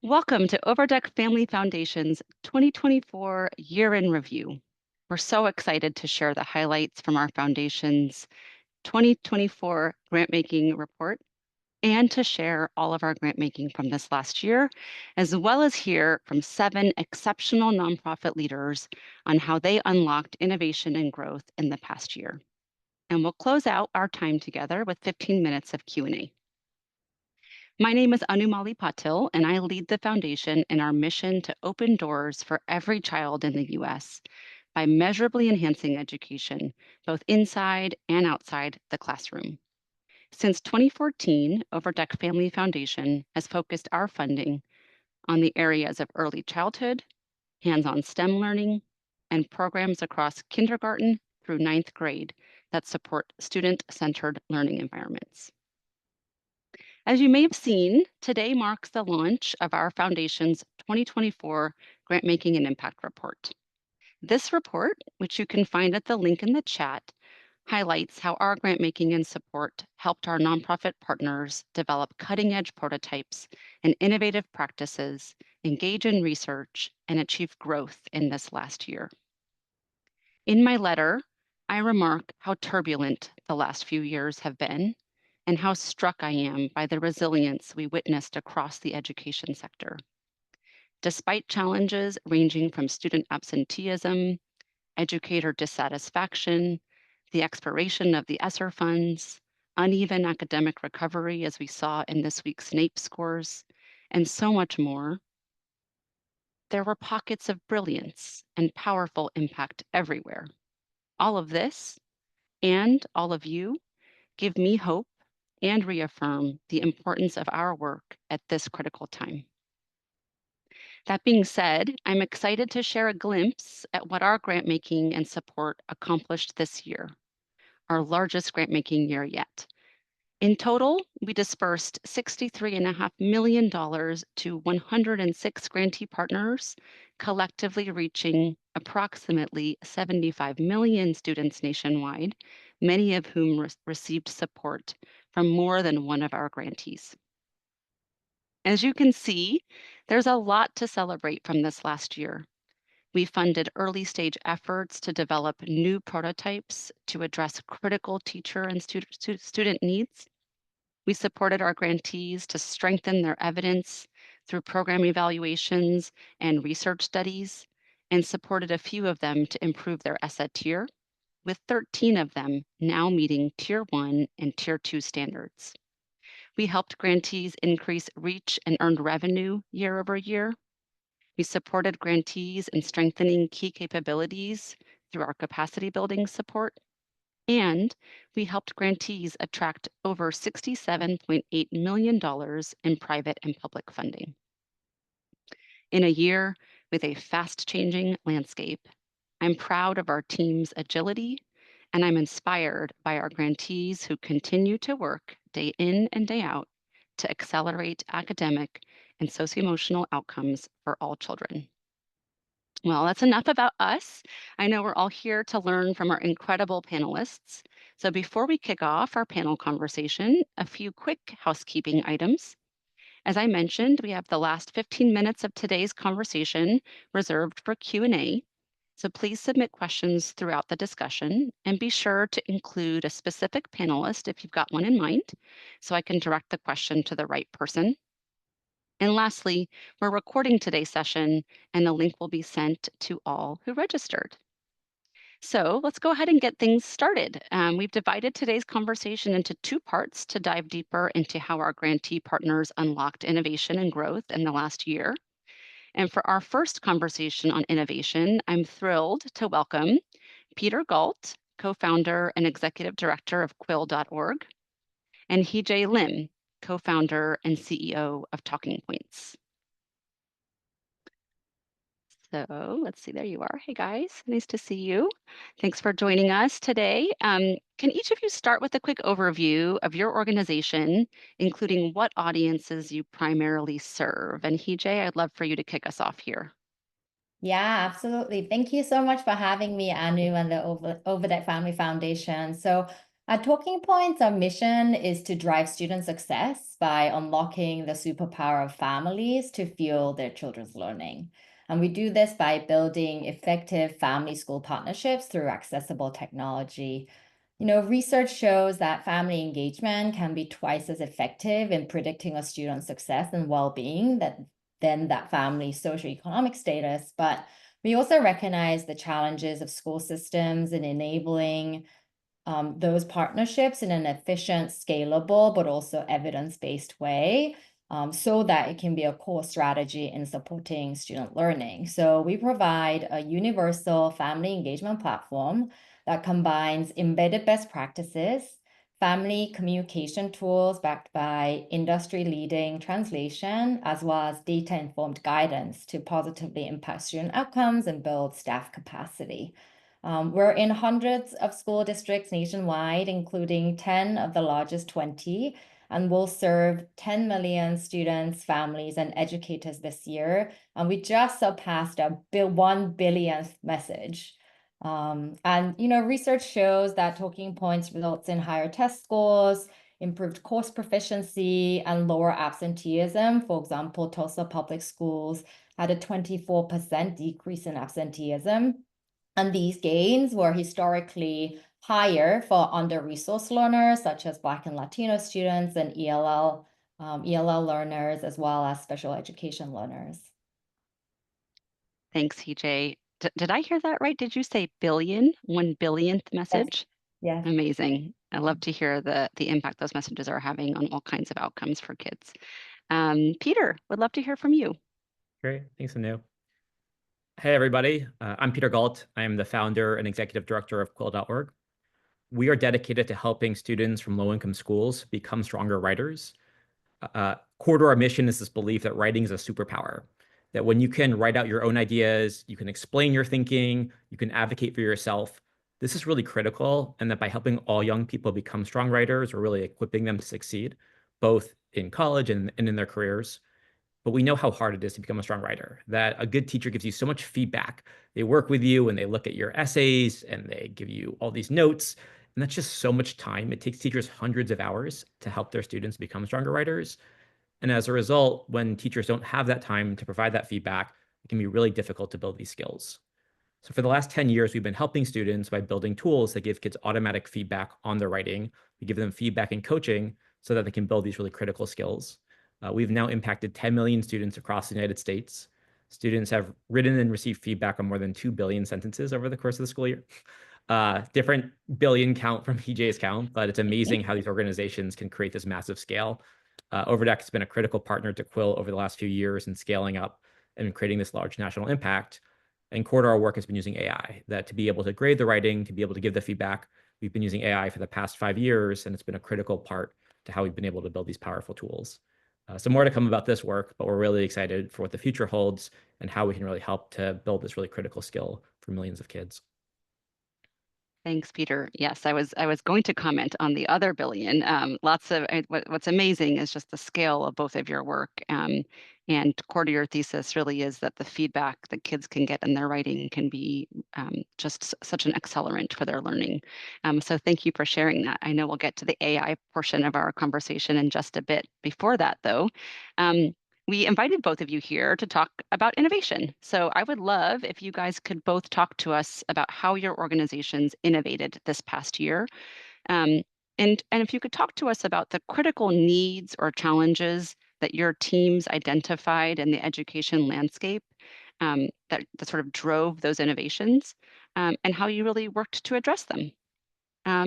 Welcome to Overdeck Family Foundation's 2024 Year in Review. We're so excited to share the highlights from our foundation's 2024 grant-making report and to share all of our grant-making from this last year, as well as hear from 7 exceptional nonprofit leaders on how they unlocked innovation and growth in the past year. And we'll close out our time together with 15 minutes of Q&A. My name is Malipatil, and I lead the foundation in our mission to open doors for every child in the U.S. by measurably enhancing education, both inside and outside the classroom. Since 2014, Overdeck Family Foundation has focused our funding on the areas of early childhood, hands-on STEM learning, and programs across kindergarten through 9th grade that support student-centered learning environments. As you may have seen, today marks the launch of our foundation's 2024 Grant-Making and Impact Report. This report, which you can find at the link in the chat, highlights how our grant-making and support helped our nonprofit partners develop cutting-edge prototypes and innovative practices, engage in research, and achieve growth in this last year. In my letter, I remark how turbulent the last few years have been and how struck I am by the resilience we witnessed across the education sector. Despite challenges ranging from student absenteeism, educator dissatisfaction, the expiration of the ESSER funds, uneven academic recovery, as we saw in this week's NAEP scores, and so much more, there were pockets of brilliance and powerful impact everywhere. All of this, and all of you, give me hope and reaffirm the importance of our work at this critical time. That being said, I'm excited to share a glimpse at what our grant-making and support accomplished this year, our largest grant-making year yet. In total, we dispersed $63.5 million to 106 grantee partners, collectively reaching approximately 75 million students nationwide, many of whom received support from more than one of our grantees. As you can see, there's a lot to celebrate from this last year. We funded early-stage efforts to develop new prototypes to address critical teacher and student needs. We supported our grantees to strengthen their evidence through program evaluations and research studies, and supported a few of them to improve their ESSA tier, with 13 of them now meeting Tier 1 and Tier 2 standards. We helped grantees increase reach and earned revenue year over year. We supported grantees in strengthening key capabilities through our capacity building support. And we helped grantees attract over $67.8 million in private and public funding. In a year with a fast-changing landscape, I'm proud of our team's agility, and I'm inspired by our grantees who continue to work day in and day out to accelerate academic and socio-emotional outcomes for all children. Well, that's enough about us. I know we're all here to learn from our incredible panelists. So before we kick off our panel conversation, a few quick housekeeping items. As I mentioned, we have the last 15 minutes of today's conversation reserved for Q&A. So please submit questions throughout the discussion and be sure to include a specific panelist if you've got one in mind, so I can direct the question to the right person. And lastly, we're recording today's session, and the link will be sent to all who registered. So let's go ahead and get things started. We've divided today's conversation into 2 parts to dive deeper into how our grantee partners unlocked innovation and growth in the last year. And for our first conversation on innovation, I'm thrilled to welcome Peter Gault, co-founder and executive director of quill.org, and Heejae Lim, co-founder and CEO of TalkingPoints. So let's see, there you are. Hey guys, nice to see you. Thanks for joining us today. Can each of you start with a quick overview of your organization, including what audiences you primarily serve? And Heejae, I'd love for you to kick us off here. Yeah, absolutely. Thank you so much for having me, Anu, and the Overdeck Family Foundation. So At Talking Points, our mission is to drive student success by unlocking the superpower of families to fuel their children's learning. And we do this by building effective family-school partnerships through accessible technology. Research shows that family engagement can be twice as effective in predicting a student's success and well-being than that family's socioeconomic status. But we also recognize the challenges of school systems in enabling those partnerships in an efficient, scalable, but also evidence-based way, so that it can be a core strategy in supporting student learning. So we provide a universal family engagement platform that combines embedded best practices, family communication tools backed by industry-leading translation, as well as data-informed guidance to positively impact student outcomes and build staff capacity. We're in hundreds of school districts nationwide, including 10 of the largest 20, and we'll serve 10 million students, families, and educators this year. And we just surpassed our 1 billionth message. Research shows that Talking Points results in higher test scores, improved course proficiency, and lower absenteeism. For example, Tulsa Public Schools had a 24% decrease in absenteeism. And these gains were historically higher for under-resourced learners, such as Black and Latino students and ELL learners, as well as special education learners. Thanks, Heejae. Did I hear that right? Did you say billion, 1 billionth Yes, message? yes. Amazing. I love to hear the impact those messages are having on all kinds of outcomes for kids. Peter, would love to hear from you. Great. Thanks, Anu. Hey, everybody. I'm Peter Gault. I am the founder and executive director of Quill.org. We are dedicated to helping students from low-income schools become stronger writers. Core to our mission is this belief that writing is a superpower, that when you can write out your own ideas, you can explain your thinking, you can advocate for yourself. This is really critical, and that by helping all young people become strong writers, we're really equipping them to succeed, both in college and in their careers. But we know how hard it is to become a strong writer, that a good teacher gives you so much feedback. They work with you and they look at your essays and they give you all these notes. And that's just so much time. It takes teachers hundreds of hours to help their students become stronger writers. And as a result, when teachers don't have that time to provide that feedback, it can be really difficult to build these skills. So for the last 10 years, we've been helping students by building tools that give kids automatic feedback on their writing. We give them feedback and coaching so that they can build these really critical skills. We've now impacted 10 million students across the United States. Students have written and received feedback on more than 2 billion sentences over the course of the school year. Different billion count from Heejae's count, but it's amazing how these organizations can create this massive scale. Overdeck has been a critical partner to Quill over the last few years in scaling up and creating this large national impact. And core to our work has been using AI, that to be able to grade the writing, to be able to give the feedback, we've been using AI for the past 5 years, and it's been a critical part to how we've been able to build these powerful tools. So more to come about this work, but we're really excited for what the future holds and how we can really help to build this really critical skill for millions of kids. Thanks, Peter. Yes, I was going to comment on the other billion. Lots of what's amazing is just the scale of both of your work. And core to your thesis really is that the feedback that kids can get in their writing can be just such an accelerant for their learning. So thank you for sharing that. I know we'll get to the AI portion of our conversation in just a bit. Before that, though, we invited both of you here to talk about innovation. So I would love if you guys could both talk to us about how your organizations innovated this past year. And if you could talk to us about the critical needs or challenges that your teams identified in the education landscape that sort of drove those innovations, and how you really worked to address them.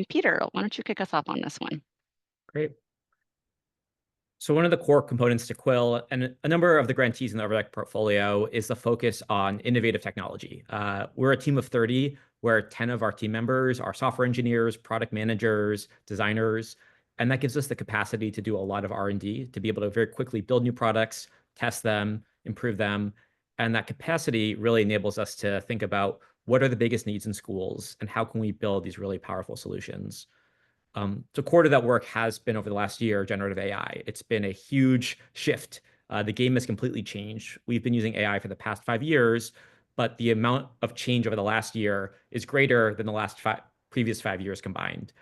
Peter, why don't you kick us off on this one? Great. So one of the core components to Quill and a number of the grantees in the Overdeck portfolio is the focus on innovative technology. We're a team of 30 where 10 of our team members are software engineers, product managers, designers, and that gives us the capacity to do a lot of R&D, to be able to very quickly build new products, test them, improve them. And that capacity really enables us to think about what are the biggest needs in schools and how can we build these really powerful solutions. So core to that work has been over the last year, generative AI. It's been a huge shift. The game has completely changed. We've been using AI for the past 5 years, but the amount of change over the last year is greater than the previous 5 years combined.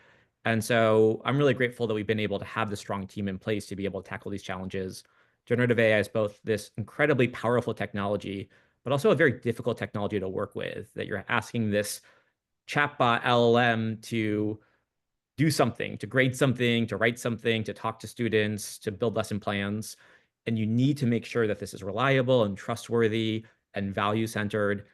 And so I'm really grateful that we've been able to have this strong team in place to be able to tackle these challenges. Generative AI is both this incredibly powerful technology, but also a very difficult technology to work with, that you're asking this chatbot LLM to do something, to grade something, to write something, to talk to students, to build lesson plans. And you need to make sure that this is reliable and trustworthy and value-centered.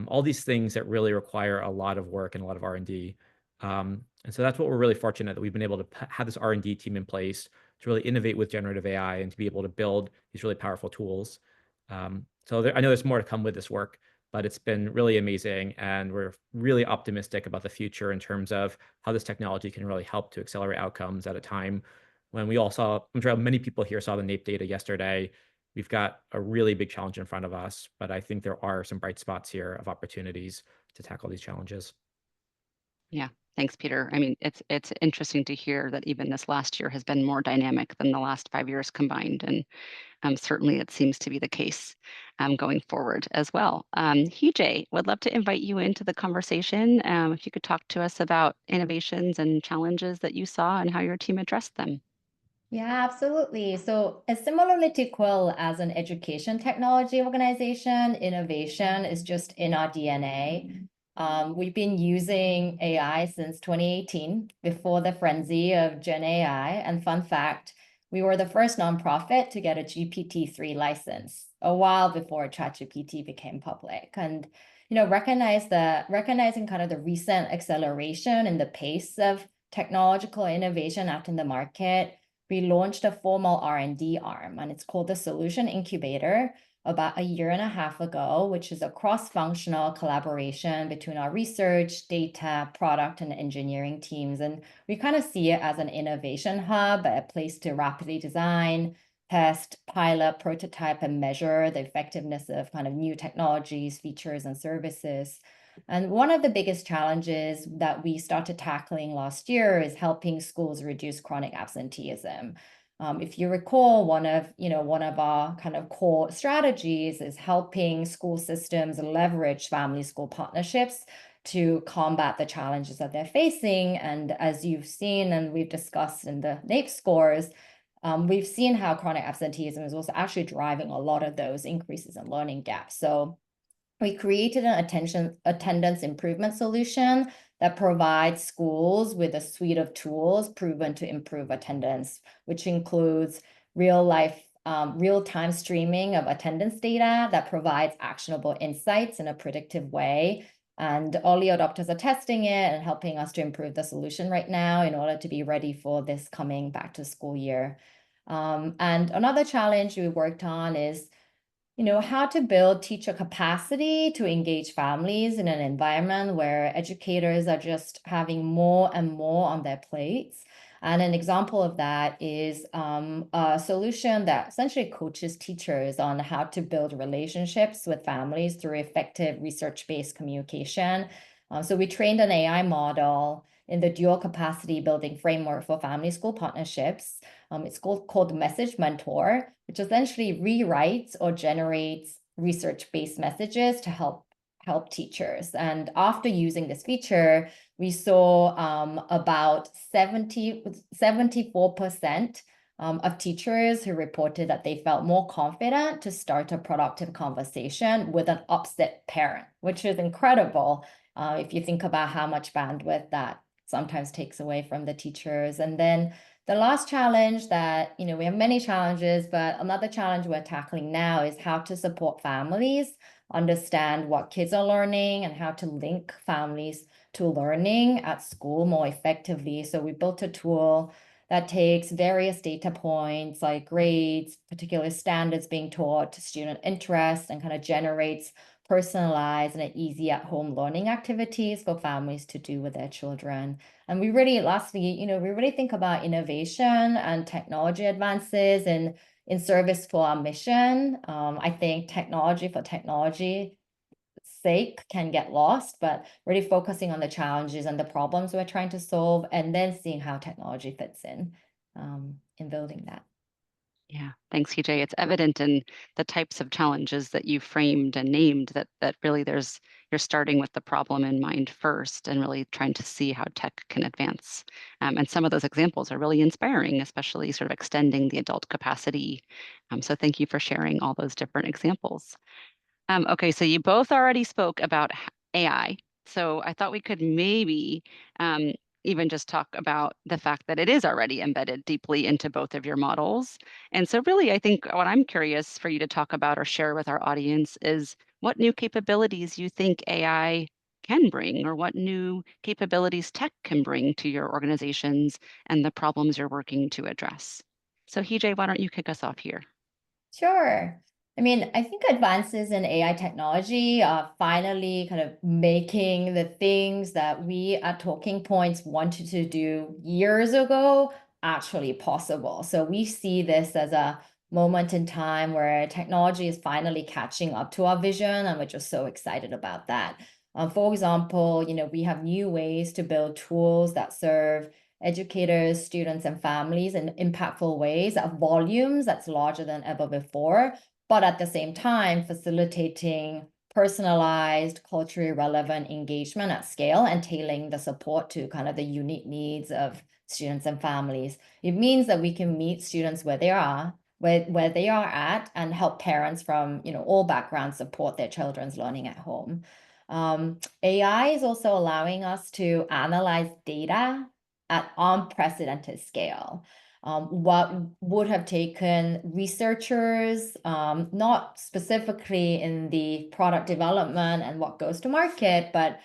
All these things that really require a lot of work and a lot of R&D. And so that's what we're really fortunate that we've been able to have this R&D team in place to really innovate with generative AI and to be able to build these really powerful tools. So I know there's more to come with this work, but it's been really amazing. And we're really optimistic about the future in terms of how this technology can really help to accelerate outcomes at a time when we all saw, I'm sure many people here saw the NAEP data yesterday. We've got a really big challenge in front of us, but I think there are some bright spots here of opportunities to tackle these challenges. Yeah, thanks, Peter. I mean, it's interesting to hear that even this last year has been more dynamic than the last 5 years combined, and certainly it seems to be the case going forward as well. Heejae, would love to invite you into the conversation. If you could talk to us about innovations and challenges that you saw and how your team addressed them. Yeah, absolutely. So, similarly to Quill as an education technology organization, innovation is just in our DNA. We've been using AI since 2018, before the frenzy of Gen AI. And fun fact, we were the first nonprofit to get a GPT-3 license a while before ChatGPT became public. And recognizing kind of the recent acceleration in the pace of technological innovation out in the market, we launched a formal R&D arm, and it's called the Solution Incubator about a year and a half ago, which is a cross-functional collaboration between our research, data, product, and engineering teams. And we kind of see it as an innovation hub, a place to rapidly design, test, pilot, prototype, and measure the effectiveness of kind of new technologies, features, and services. And one of the biggest challenges that we started tackling last year is helping schools reduce chronic absenteeism. If you recall, one of our kind of core strategies is helping school systems leverage family school partnerships to combat the challenges that they're facing. And as you've seen and we've discussed in the NAEP scores, we've seen how chronic absenteeism is also actually driving a lot of those increases in learning gaps. So we created an attendance improvement solution that provides schools with a suite of tools proven to improve attendance, which includes real-time streaming of attendance data that provides actionable insights in a predictive way. And early adopters are testing it and helping us to improve the solution right now in order to be ready for this coming back to school year. And another challenge we worked on is how to build teacher capacity to engage families in an environment where educators are just having more and more on their plates. And an example of that is a solution that essentially coaches teachers on how to build relationships with families through effective research-based communication. So we trained an AI model in the dual capacity building framework for family school partnerships. It's called Message Mentor, which essentially rewrites or generates research-based messages to help teachers. And after using this feature, we saw about 74% of teachers who reported that they felt more confident to start a productive conversation with an upset parent, which is incredible if you think about how much bandwidth that sometimes takes away from the teachers. And then the last challenge that, we have many challenges, but another challenge we're tackling now is how to support families understand what kids are learning and how to link families to learning at school more effectively. So we built a tool that takes various data points like grades, particular standards being taught, student interest, and kind of generates personalized and easy at-home learning activities for families to do with their children. And we really, lastly, we really think about innovation and technology advances in service for our mission. I think technology for technology's sake can get lost, but really focusing on the challenges and the problems we're trying to solve, and then seeing how technology fits in building that. Yeah, thanks, Heejae. It's evident in the types of challenges that you framed and named that really you're starting with the problem in mind first and really trying to see how tech can advance. And some of those examples are really inspiring, especially sort of extending the adult capacity. So thank you for sharing all those different examples. Okay, so you both already spoke about AI. So I thought we could maybe um, even just talk about the fact that it is already embedded deeply into both of your models. And so really, I think what I'm curious for you to talk about or share with our audience is what new capabilities you think AI can bring, or what new capabilities tech can bring to your organizations and the problems you're working to address. So Heejae, why don't you kick us off here? Sure. I mean, I think advances in AI technology are finally kind of making the things that we at Talking Points wanted to do years ago actually possible. So we see this as a moment in time where technology is finally catching up to our vision, and we're just so excited about that. For example, we have new ways to build tools that serve educators, students, and families in impactful ways at volumes that's larger than ever before, but at the same time, facilitating personalized, culturally relevant engagement at scale and tailoring the support to kind of the unique needs of students and families. It means that we can meet students where they are, where they are at, and help parents from all backgrounds support their children's learning at home. AI is also allowing us to analyze data at unprecedented scale. What would have taken researchers, not specifically in the product development and what goes to market, but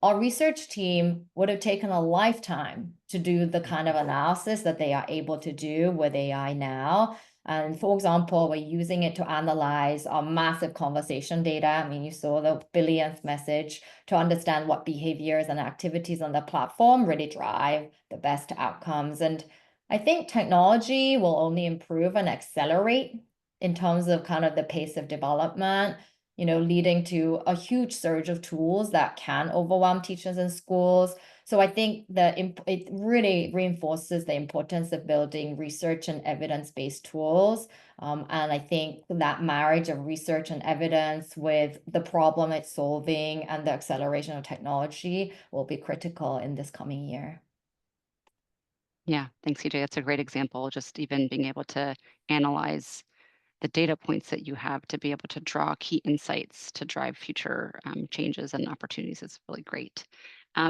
our research team would have taken a lifetime to do the kind of analysis that they are able to do with AI now. And for example, we're using it to analyze our massive conversation data. I mean, you saw the billionth message to understand what behaviors and activities on the platform really drive the best outcomes. And I think technology will only improve and accelerate in terms of kind of the pace of development, leading to a huge surge of tools that can overwhelm teachers in schools. So I think that it really reinforces the importance of building research and evidence-based tools. And I think that marriage of research and evidence with the problem it's solving and the acceleration of technology will be critical in this coming year. Yeah, thanks, CJ. That's a great example. Just even being able to analyze the data points that you have to be able to draw key insights to drive future changes and opportunities is really great.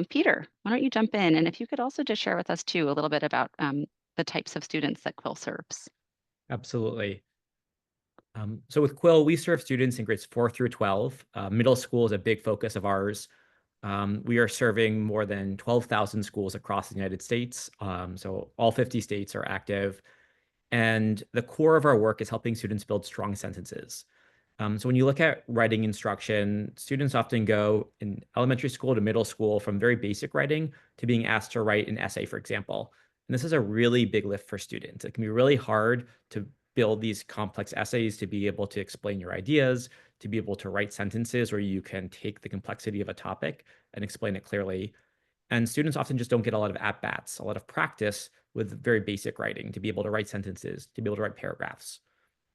Peter, why don't you jump in? And if you could also just share with us too a little bit about the types of students that Quill serves. Absolutely. So with Quill, we serve students in grades 4 through 12. Middle school is a big focus of ours. We are serving more than 12,000 schools across the United States. So all 50 states are active. And the core of our work is helping students build strong sentences. So when you look at writing instruction, students often go in elementary school to middle school from very basic writing to being asked to write an essay, for example. And this is a really big lift for students. It can be really hard to build these complex essays, to be able to explain your ideas, to be able to write sentences where you can take the complexity of a topic and explain it clearly. And students often just don't get a lot of at-bats, a lot of practice with very basic writing to be able to write sentences, to be able to write paragraphs.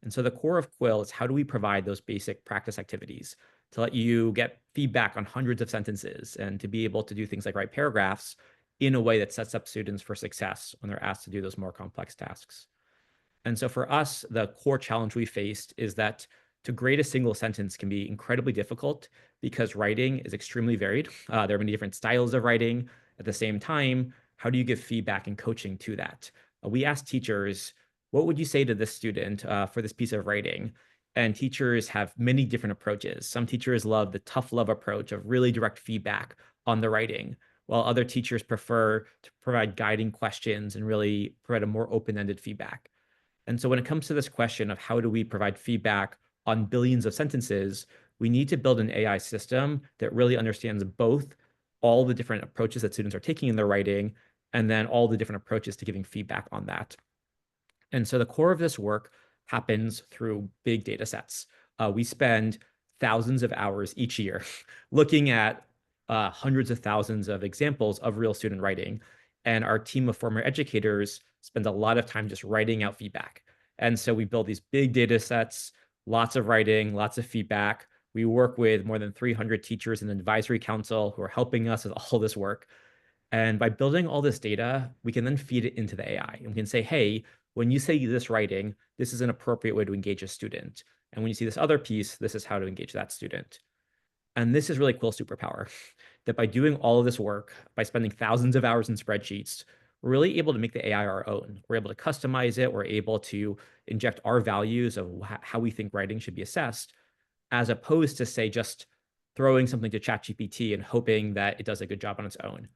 And so the core of Quill is how do we provide those basic practice activities to let you get feedback on hundreds of sentences and to be able to do things like write paragraphs in a way that sets up students for success when they're asked to do those more complex tasks. And so for us, the core challenge we faced is that to grade a single sentence can be incredibly difficult because writing is extremely varied. There are many different styles of writing. At the same time, how do you give feedback and coaching to that? We asked teachers, what would you say to this student for this piece of writing? And teachers have many different approaches. Some teachers love the tough love approach of really direct feedback on the writing, while other teachers prefer to provide guiding questions and really provide a more open-ended feedback. And so when it comes to this question of how do we provide feedback on billions of sentences, we need to build an AI system that really understands both all the different approaches that students are taking in their writing, and then all the different approaches to giving feedback on that. And so the core of this work happens through big data sets. We spend thousands of hours each year looking at hundreds of thousands of examples of real student writing. And our team of former educators spends a lot of time just writing out feedback. And so we build these big data sets, lots of writing, lots of feedback. We work with more than 300 teachers in the advisory council who are helping us with all this work. And by building all this data, we can then feed it into the AI. And we can say, hey, when you say this writing, this is an appropriate way to engage a student. And when you see this other piece, this is how to engage that student. And this is really cool superpower, that by doing all of this work, by spending thousands of hours in spreadsheets, we're really able to make the AI our own. We're able to customize it. We're able to inject our values of how we think writing should be assessed, as opposed to, say, just throwing something to ChatGPT and hoping that it does a good job on its own.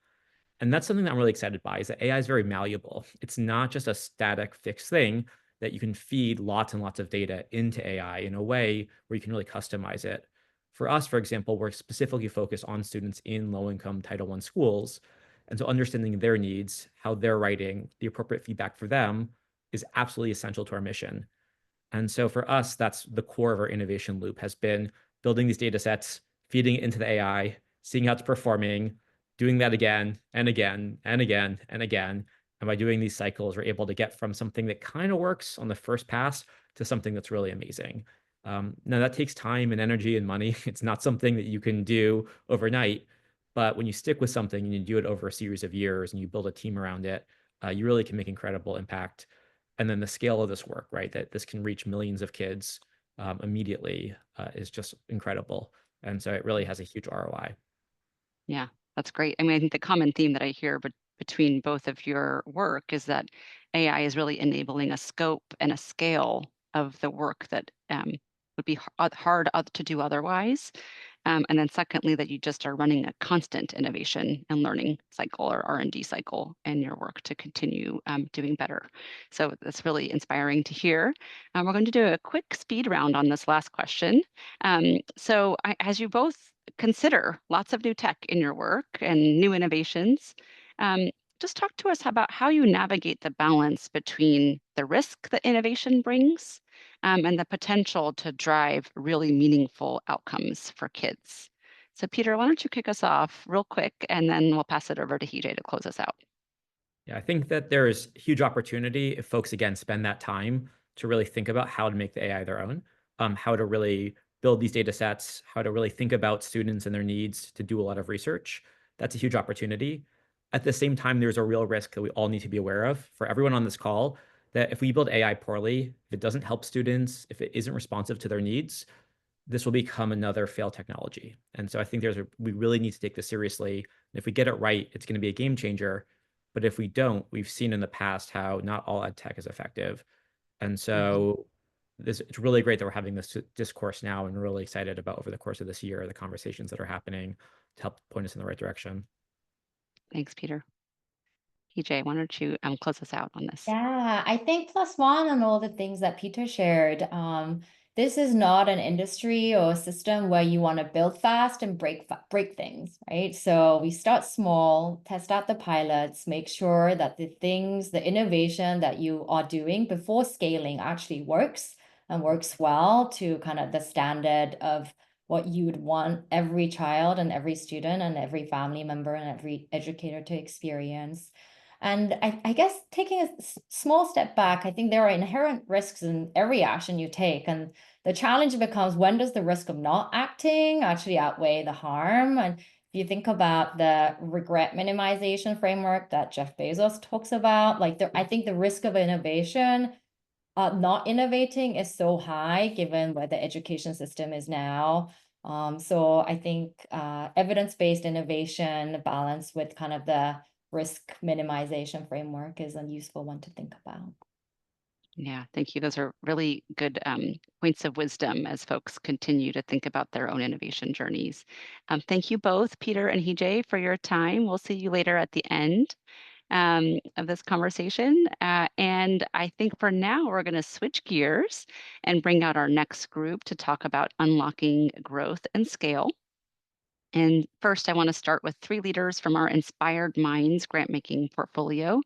And that's something that I'm really excited by, is that AI is very malleable. It's not just a static fixed thing, that you can feed lots and lots of data into AI in a way where you can really customize it. For us, for example, we're specifically focused on students in low-income Title I schools. And so understanding their needs, how they're writing, the appropriate feedback for them is absolutely essential to our mission. And so for us, that's the core of our innovation loop, has been building these data sets, feeding it into the AI, seeing how it's performing, doing that again and again and again and again. And by doing these cycles, we're able to get from something that kind of works on the first pass to something that's really amazing. Now, that takes time and energy and money. It's not something that you can do overnight. But when you stick with something and you do it over a series of years and you build a team around it, you really can make incredible impact. And then the scale of this work, right, that this can reach millions of kids immediately is just incredible. And so it really has a huge ROI. Yeah, that's great. I mean, I think the common theme that I hear between both of your work is that AI is really enabling a scope and a scale of the work that would be hard to do otherwise. And then secondly, that you just are running a constant innovation and learning cycle or R&D cycle in your work to continue doing better. So that's really inspiring to hear. We're going to do a quick speed round on this last question. As you both consider lots of new tech in your work and new innovations, just talk to us about how you navigate the balance between the risk that innovation brings and the potential to drive really meaningful outcomes for kids. So Peter, why don't you kick us off real quick, and then we'll pass it over to Heejae to close us out. Yeah, I think that there is huge opportunity if folks, again, spend that time to really think about how to make the AI their own, how to really build these data sets, how to really think about students and their needs to do a lot of research. That's a huge opportunity. At the same time, there's a real risk that we all need to be aware of for everyone on this call, that if we build AI poorly, if it doesn't help students, if it isn't responsive to their needs, this will become another failed technology. And so I think we really need to take this seriously. And if we get it right, it's going to be a game changer. But if we don't, we've seen in the past how not all ed tech is effective. And so it's really great that we're having this discourse now, and really excited about, over the course of this year, the conversations that are happening to help point us in the right direction. Thanks, Peter. Heejae, why don't you close us out on this? Yeah, I think plus one on all the things that Peter shared. This is not an industry or a system where you want to build fast and break things, right? So we start small, test out the pilots, make sure that the innovation that you are doing before scaling actually works and works well to kind of the standard of what you would want every child and every student and every family member and every educator to experience. And I guess taking a small step back, I think there are inherent risks in every action you take. And the challenge becomes, when does the risk of not acting actually outweigh the harm? And if you think about the regret minimization framework that Jeff Bezos talks about, I think the risk of innovation, not innovating, is so high given where the education system is now. So I think evidence-based innovation balanced with kind of the risk minimization framework is a useful one to think about. Yeah, thank you. Those are really good points of wisdom as folks continue to think about their own innovation journeys. Thank you both, Peter and Heejae, for your time. We'll see you later at the end of this conversation. And I think for now, we're going to switch gears and bring out our next group to talk about unlocking growth and scale. And first, I want to start with 3 leaders from our Inspired Minds grant-making portfolio,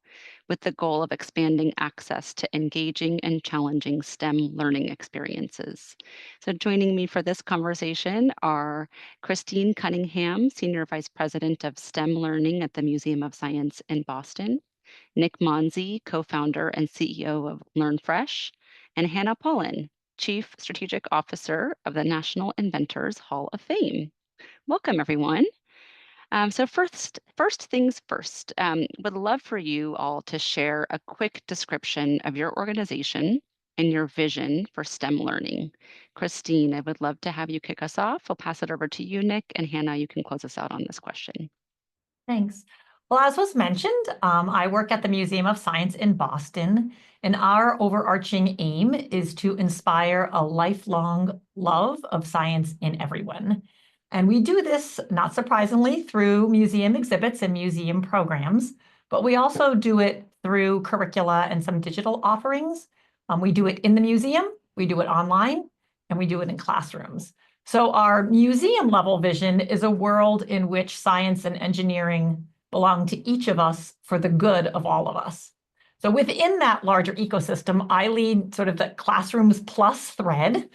with the goal of expanding access to engaging and challenging STEM learning experiences. So joining me for this conversation are Christine Cunningham, Senior Vice President of STEM Learning at the Museum of Science in Boston, Nick Monzi, co-founder and CEO of LearnFresh, and Hannah Paulin, Chief Strategic Officer of the National Inventors Hall of Fame. Welcome, everyone. So first things first, would love for you all to share a quick description of your organization and your vision for STEM learning. Christine, I would love to have you kick us off. I'll pass it over to you, Nick, and Hannah, you can close us out on this question. Thanks. Well, as was mentioned, I work at the Museum of Science in Boston, and our overarching aim is to inspire a lifelong love of science in everyone. And we do this, not surprisingly, through museum exhibits and museum programs, but we also do it through curricula and some digital offerings. We do it in the museum, we do it online, and we do it in classrooms. So our museum level vision is a world in which science and engineering belong to each of us for the good of all of us. So within that larger ecosystem, I lead sort of the Classrooms Plus thread.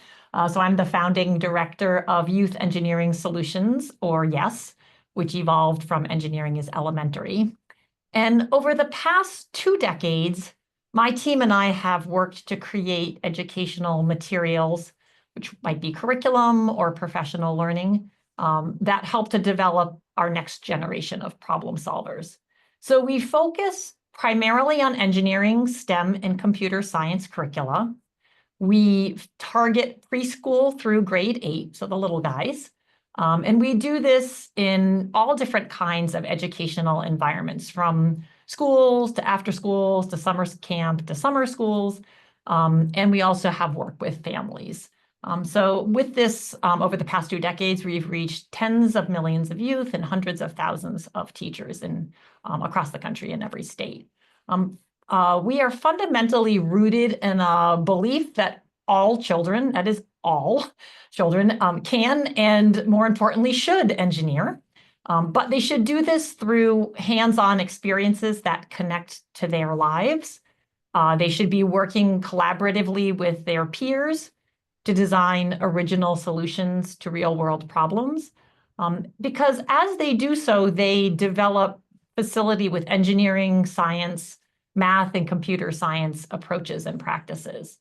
So I'm the founding director of Youth Engineering Solutions, or YES, which evolved from Engineering is Elementary. And over the past 2 decades, my team and I have worked to create educational materials, which might be curriculum or professional learning, that help to develop our next generation of problem solvers. So we focus primarily on engineering, STEM, and computer science curricula. We target preschool through grade 8, so the little guys. And we do this in all different kinds of educational environments, from schools to after schools to summer camp to summer schools. And we also have work with families. So with this, over the past 2 decades, we've reached tens of millions of youth and hundreds of thousands of teachers across the country in every state. We are fundamentally rooted in a belief that all children, that is all children, can and more importantly should engineer. But they should do this through hands-on experiences that connect to their lives. They should be working collaboratively with their peers to design original solutions to real-world problems. Because as they do so, they develop facility with engineering, science, math, and computer science approaches and practices.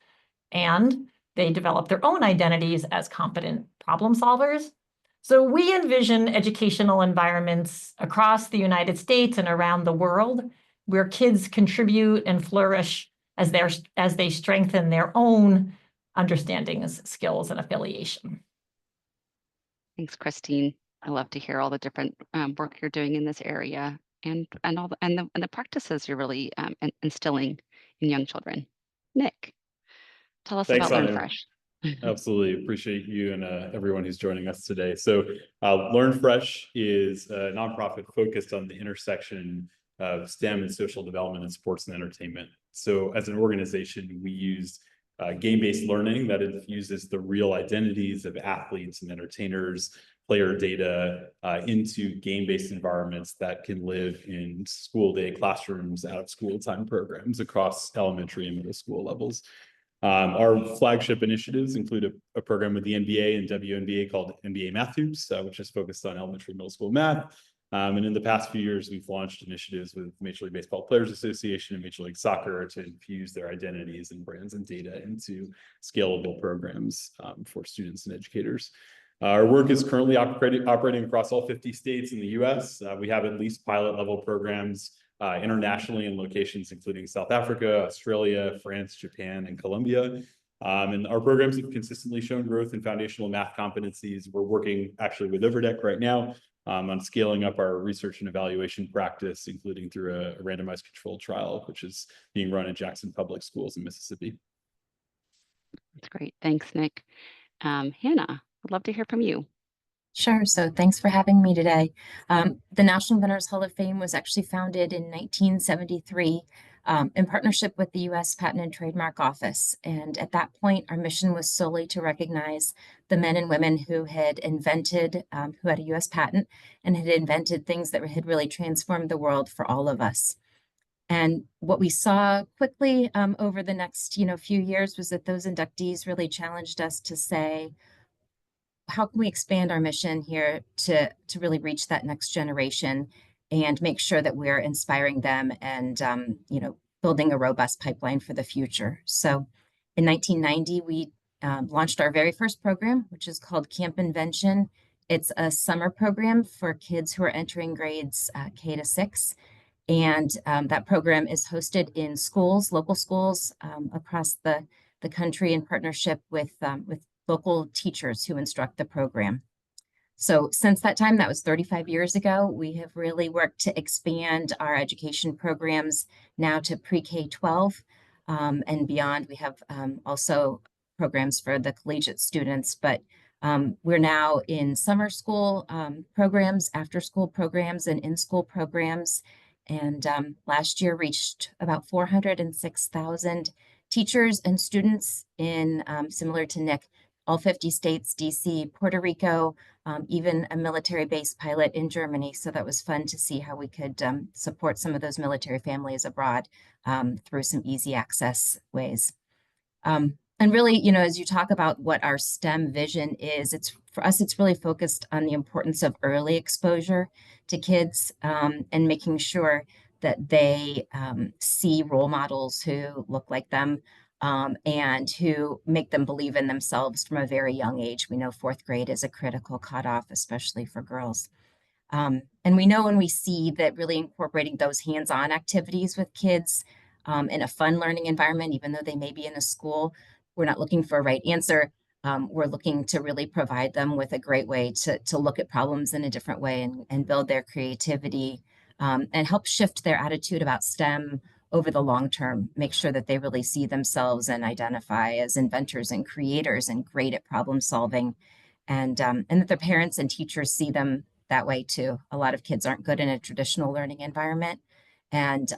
And they develop their own identities as competent problem solvers. So we envision educational environments across the United States and around the world where kids contribute and flourish as they strengthen their own understandings, skills, and affiliation. Thanks, Christine. I love to hear all the different work you're doing in this area and the practices you're really instilling in young children. Nick, tell us Thanks, about Anu. LearnFresh. Absolutely appreciate you and everyone who's joining us today. So LearnFresh is a nonprofit focused on the intersection of STEM and social development and sports and entertainment. So as an organization, we use game-based learning that infuses the real identities of athletes and entertainers, player data into game-based environments that can live in school day classrooms, out of school time programs across elementary and middle school levels. Our flagship initiatives include a program with the NBA and WNBA called NBA Math Hoops, which is focused on elementary middle school math. And in the past few years, we've launched initiatives with Major League Baseball Players Association and Major League Soccer to infuse their identities and brands and data into scalable programs for students and educators. Our work is currently operating across all 50 states in the US. We have at least pilot level programs internationally in locations including South Africa, Australia, France, Japan, and Colombia. And our programs have consistently shown growth in foundational math competencies. We're working actually with Overdeck right now on scaling up our research and evaluation practice, including through a randomized controlled trial, which is being run at Jackson Public Schools in Mississippi. That's great. Thanks, Nick. Hannah, I'd love to hear from you. Sure. So thanks for having me today. The National Inventors Hall of Fame was actually founded in 1973 in partnership with the U.S. Patent and Trademark Office. And at that point, our mission was solely to recognize the men and women who had invented, who had a U.S. patent and had invented things that had really transformed the world for all of us. And what we saw quickly over the next few years was that those inductees really challenged us to say, how can we expand our mission here to really reach that next generation and make sure that we're inspiring them and building a robust pipeline for the future. So In 1990, we launched our very first program, which is called Camp Invention. It's a summer program for kids who are entering grades K to 6. And that program is hosted in schools, local schools across the country in partnership with local teachers who instruct the program. So since that time, that was 35 years ago, we have really worked to expand our education programs now to pre-K-12 and beyond. We have also programs for the collegiate students, but we're now in summer school programs, after school programs, and in-school programs. And last year reached about 406,000 teachers and students in, similar to Nick, all 50 states, DC, Puerto Rico, even a military base pilot in Germany. So that was fun to see how we could support some of those military families abroad through some easy access ways. And really, you know, as you talk about what our STEM vision is, for us, it's really focused on the importance of early exposure to kids and making sure that they see role models who look like them and who make them believe in themselves from a very young age. We know 4th grade is a critical cutoff, especially for girls. And we know when we see that really incorporating those hands-on activities with kids in a fun learning environment, even though they may be in a school, we're not looking for a right answer. We're looking to really provide them with a great way to look at problems in a different way and build their creativity and help shift their attitude about STEM over the long term, make sure that they really see themselves and identify as inventors and creators and great at problem solving, and that their parents and teachers see them that way too. A lot of kids aren't good in a traditional learning environment. And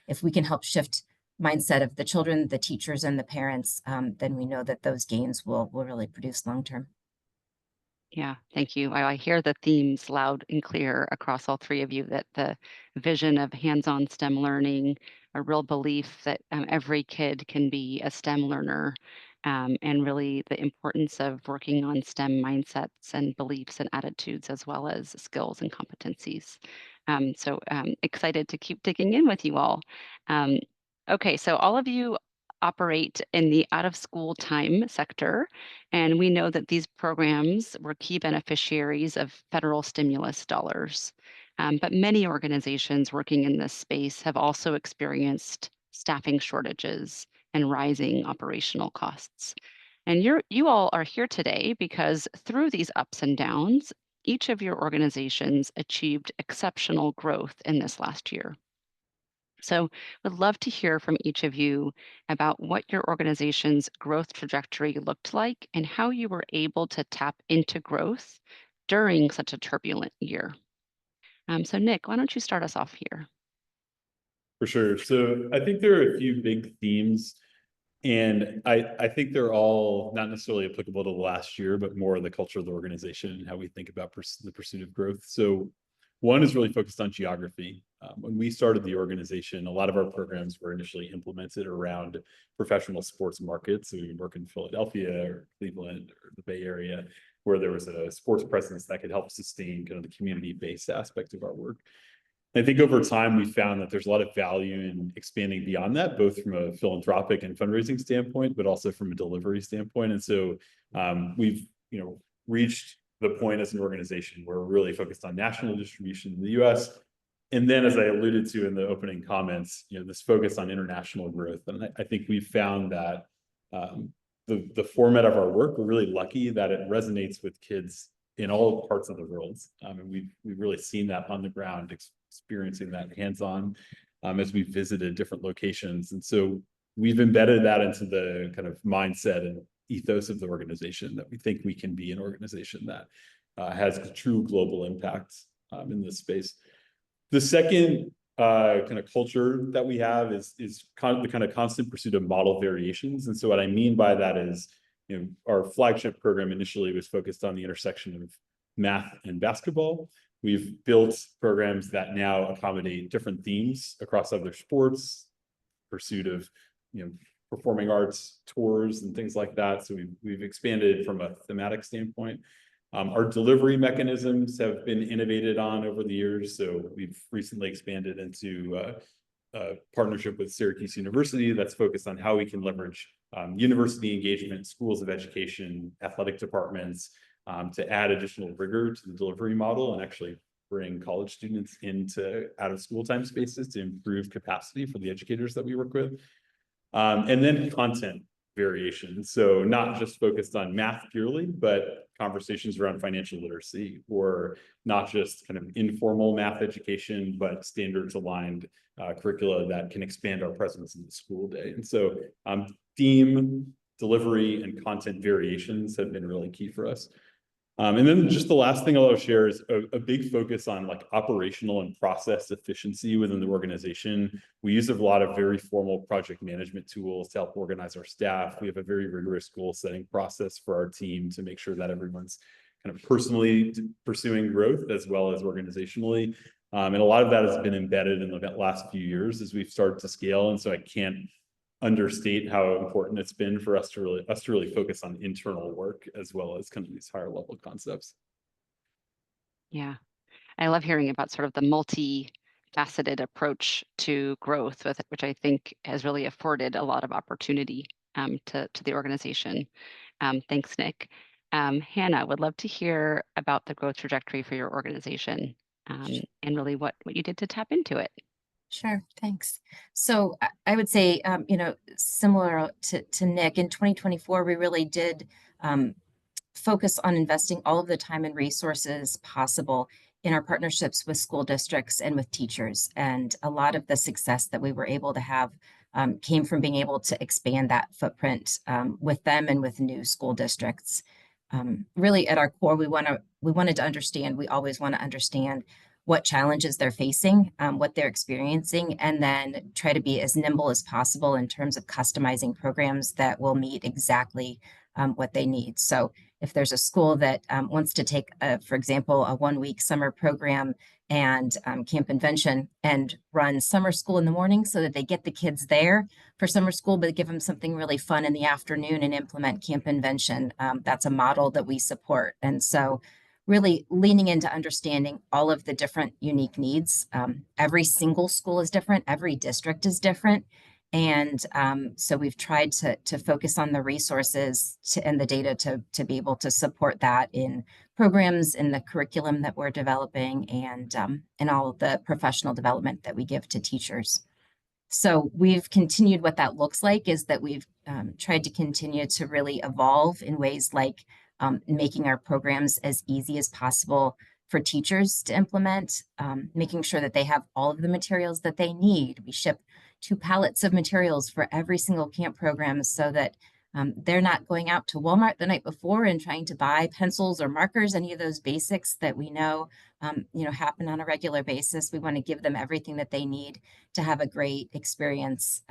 if we can help shift mindset of the children, the teachers, and the parents, then we know that those gains will really produce long term. Yeah, thank you. I hear the themes loud and clear across all three of you, that the vision of hands-on STEM learning, a real belief that every kid can be a STEM learner, and really the importance of working on STEM mindsets and beliefs and attitudes, as well as skills and competencies. So excited to keep digging in with you all. Okay, so all of you operate in the out-of-school time sector, and we know that these programs were key beneficiaries of federal stimulus dollars. But many organizations working in this space have also experienced staffing shortages and rising operational costs. And you all are here today because through these ups and downs, each of your organizations achieved exceptional growth in this last year. So would love to hear from each of you about what your organization's growth trajectory looked like and how you were able to tap into growth during such a turbulent year. So Nick, why don't you start us off here? For sure. So I think there are a few big themes, and I think they're all not necessarily applicable to the last year, but more the culture of the organization and how we think about the pursuit of growth. So one is really focused on geography. When we started the organization, a lot of our programs were initially implemented around professional sports markets. So we would work in Philadelphia or Cleveland or the Bay Area, where there was a sports presence that could help sustain kind of the community-based aspect of our work. I think over time, we found that there's a lot of value in expanding beyond that, both from a philanthropic and fundraising standpoint, but also from a delivery standpoint. And so we've reached the point as an organization where we're really focused on national distribution in the US. And then, as I alluded to in the opening comments, this focus on international growth. And I think we've found that the format of our work, we're really lucky that it resonates with kids in all parts of the world. And we've really seen that on the ground, experiencing that hands-on as we've visited different locations. And so we've embedded that into the kind of mindset and ethos of the organization, that we think we can be an organization that has a true global impact in this space. The second kind of culture that we have is the kind of constant pursuit of model variations. And so what I mean by that is, our flagship program initially was focused on the intersection of math and basketball. We've built programs that now accommodate different themes across other sports, pursuit of, performing arts tours and things like that. So we've expanded from a thematic standpoint. Our delivery mechanisms have been innovated on over the years. So we've recently expanded into a partnership with Syracuse University that's focused on how we can leverage university engagement, schools of education, athletic departments, to add additional rigor to the delivery model and actually bring college students into out of school time spaces to improve capacity for the educators that we work with. And then content variation. So not just focused on math purely, but conversations around financial literacy, or not just kind of informal math education, but standards aligned curricula that can expand our presence in the school day. And so theme, delivery, and content variations have been really key for us. And then just the last thing I'll share is a big focus on like operational and process efficiency within the organization. We use a lot of very formal project management tools to help organize our staff. We have a very rigorous goal setting process for our team to make sure that everyone's kind of personally pursuing growth as well as organizationally. And a lot of that has been embedded in the last few years as we've started to scale. And so I can't understate how important it's been for us to really focus on internal work as well as kind of these higher level concepts. Yeah, I love hearing about sort of the multi-faceted approach to growth, which I think has really afforded a lot of opportunity to the organization. Thanks, Nick. Hannah, would love to hear about the growth trajectory for your organization and really what you did to tap into it. Sure, thanks. So I would say, similar to Nick, in 2024, we really did focus on investing all of the time and resources possible in our partnerships with school districts and with teachers. And a lot of the success that we were able to have came from being able to expand that footprint with them and with new school districts. Really, at our core, we wanted to understand, we always want to understand what challenges they're facing, what they're experiencing, and then try to be as nimble as possible in terms of customizing programs that will meet exactly what they need. So if there's a school that wants to take, for example, a 1-week summer program and Camp Invention and run summer school in the morning so that they get the kids there for summer school, but give them something really fun in the afternoon and implement Camp Invention, that's a model that we support. And so really leaning into understanding all of the different unique needs. Every single school is different, every district is different. And so we've tried to focus on the resources and the data to be able to support that in programs, in the curriculum that we're developing, and all of the professional development that we give to teachers. So we've continued. What that looks like is that we've tried to continue to really evolve in ways like making our programs as easy as possible for teachers to implement, making sure that they have all of the materials that they need. We ship 2 pallets of materials for every single camp program so that they're not going out to Walmart the night before and trying to buy pencils or markers, any of those basics that we know, happen on a regular basis. We want to give them everything that they need to have a great experience.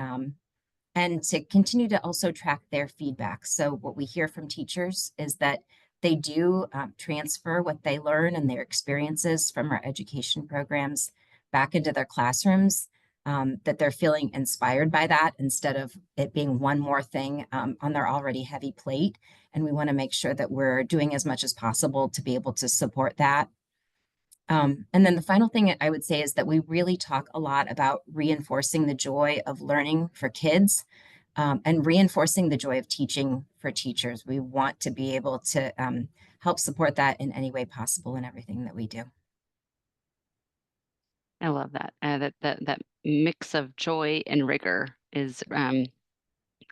And to continue to also track their feedback. So what we hear from teachers is that they do transfer what they learn and their experiences from our education programs back into their classrooms, that they're feeling inspired by that instead of it being one more thing on their already heavy plate. And we want to make sure that we're doing as much as possible to be able to support that. And then the final thing I would say is that we really talk a lot about reinforcing the joy of learning for kids and reinforcing the joy of teaching for teachers. We want to be able to help support that in any way possible in everything that we do. I love that. That mix of joy and rigor is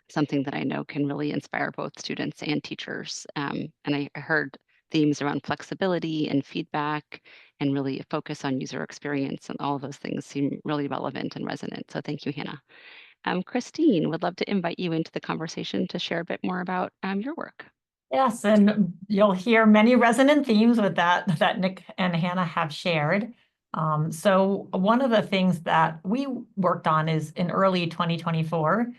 something that I know can really inspire both students and teachers. And I heard themes around flexibility and feedback and really focus on user experience, and all of those things seem really relevant and resonant. So thank you, Hannah. Christine, would love to invite you into the conversation to share a bit more about your work. Yes, and you'll hear many resonant themes with that Nick and Hannah have shared. So one of the things that we worked on is in early 2024,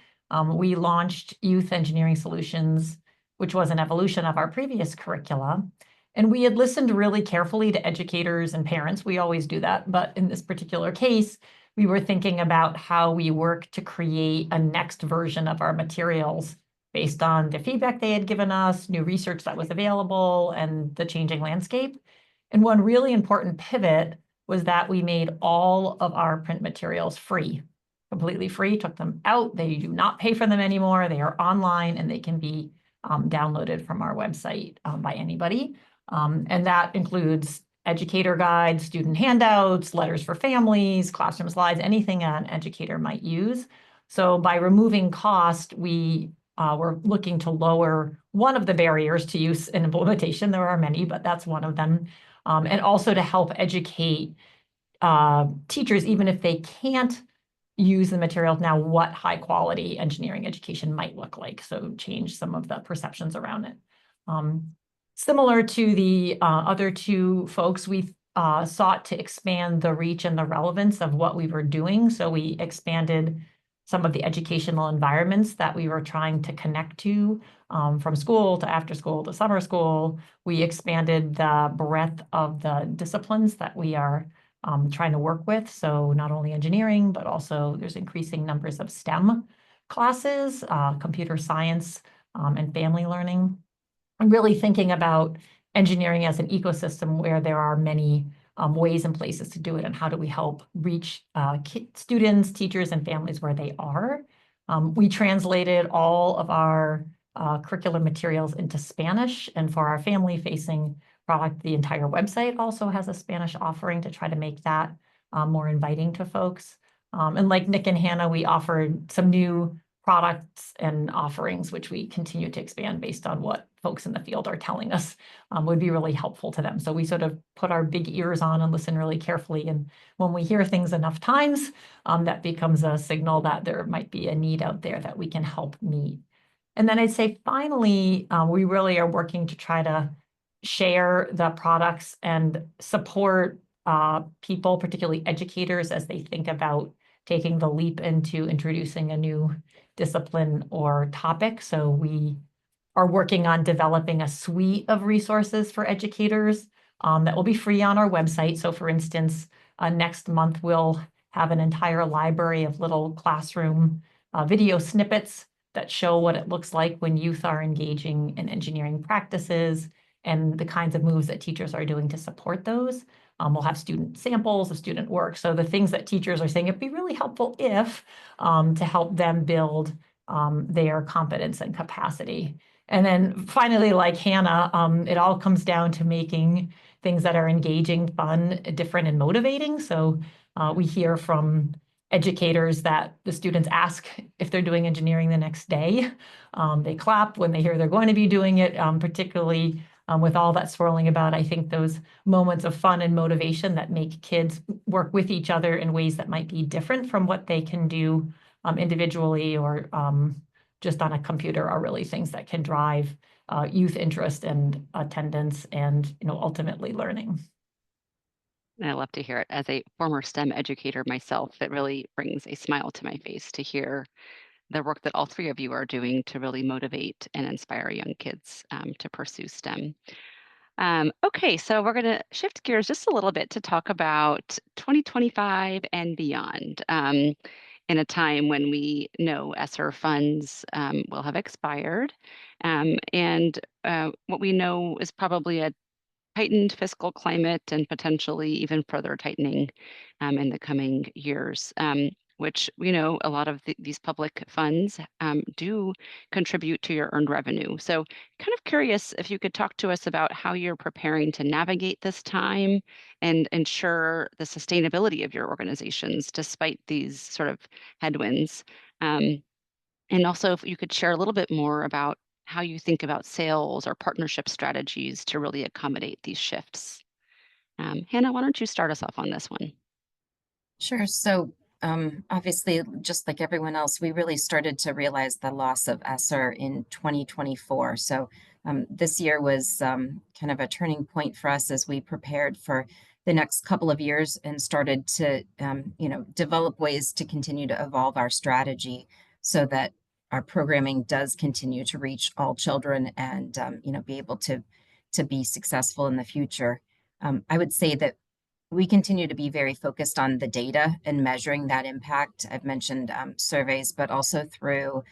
we launched Youth Engineering Solutions, which was an evolution of our previous curricula. And we had listened really carefully to educators and parents. We always do that. But in this particular case, we were thinking about how we work to create a next version of our materials based on the feedback they had given us, new research that was available, and the changing landscape. And one really important pivot was that we made all of our print materials free. completely free, took them out. They do not pay for them anymore. They are online and they can be downloaded from our website by anybody. And that includes educator guides, student handouts, letters for families, classroom slides, anything an educator might use. So by removing cost, we were looking to lower one of the barriers to use and implementation. There are many, but that's one of them. And also to help educate teachers, even if they can't use the materials now, what high quality engineering education might look like. So change some of the perceptions around it. Similar to the other two folks, we sought to expand the reach and the relevance of what we were doing. So we expanded some of the educational environments that we were trying to connect to, from school to after school to summer school. We expanded the breadth of the disciplines that we are trying to work with. So not only engineering, but also there's increasing numbers of STEM classes, computer science, and family learning. I'm really thinking about engineering as an ecosystem where there are many ways and places to do it, and how do we help reach students, teachers, and families where they are. We translated all of our curriculum materials into Spanish, and for our family-facing product, the entire website also has a Spanish offering to try to make that more inviting to folks. And like Nick and Hannah, we offered some new products and offerings, which we continue to expand based on what folks in the field are telling us would be really helpful to them. So we sort of put our big ears on and listen really carefully. And when we hear things enough times, that becomes a signal that there might be a need out there that we can help meet. And then I'd say finally, we really are working to try to share the products and support people, particularly educators, as they think about taking the leap into introducing a new discipline or topic. So we are working on developing a suite of resources for educators that will be free on our website. So for instance, next month, we'll have an entire library of little classroom video snippets that show what it looks like when youth are engaging in engineering practices and the kinds of moves that teachers are doing to support those. We'll have student samples of student work. So the things that teachers are saying, it'd be really helpful if to help them build their competence and capacity. And then finally, like Hannah, it all comes down to making things that are engaging, fun, different, and motivating. So we hear from educators that the students ask if they're doing engineering the next day. They clap when they hear they're going to be doing it, particularly with all that swirling about. I think those moments of fun and motivation that make kids work with each other in ways that might be different from what they can do individually or just on a computer are really things that can drive youth interest and attendance and, ultimately learning. And I love to hear it. As a former STEM educator myself, it really brings a smile to my face to hear the work that all three of you are doing to really motivate and inspire young kids to pursue STEM. Okay, so we're going to shift gears just a little bit to talk about 2025 and beyond. In a time when we know ESSER funds will have expired. And what we know is probably a tightened fiscal climate and potentially even further tightening in the coming years, which we know a lot of these public funds do contribute to your earned revenue. So kind of curious if you could talk to us about how you're preparing to navigate this time and ensure the sustainability of your organizations despite these sort of headwinds. And also if you could share a little bit more about how you think about sales or partnership strategies to really accommodate these shifts. Hannah, why don't you start us off on this one? Sure. So obviously, just like everyone else, we really started to realize the loss of ESSER in 2024. So this year was kind of a turning point for us as we prepared for the next couple of years and started to, develop ways to continue to evolve our strategy so that our programming does continue to reach all children and, be able to be successful in the future. I would say that we continue to be very focused on the data and measuring that impact. I've mentioned surveys, but also through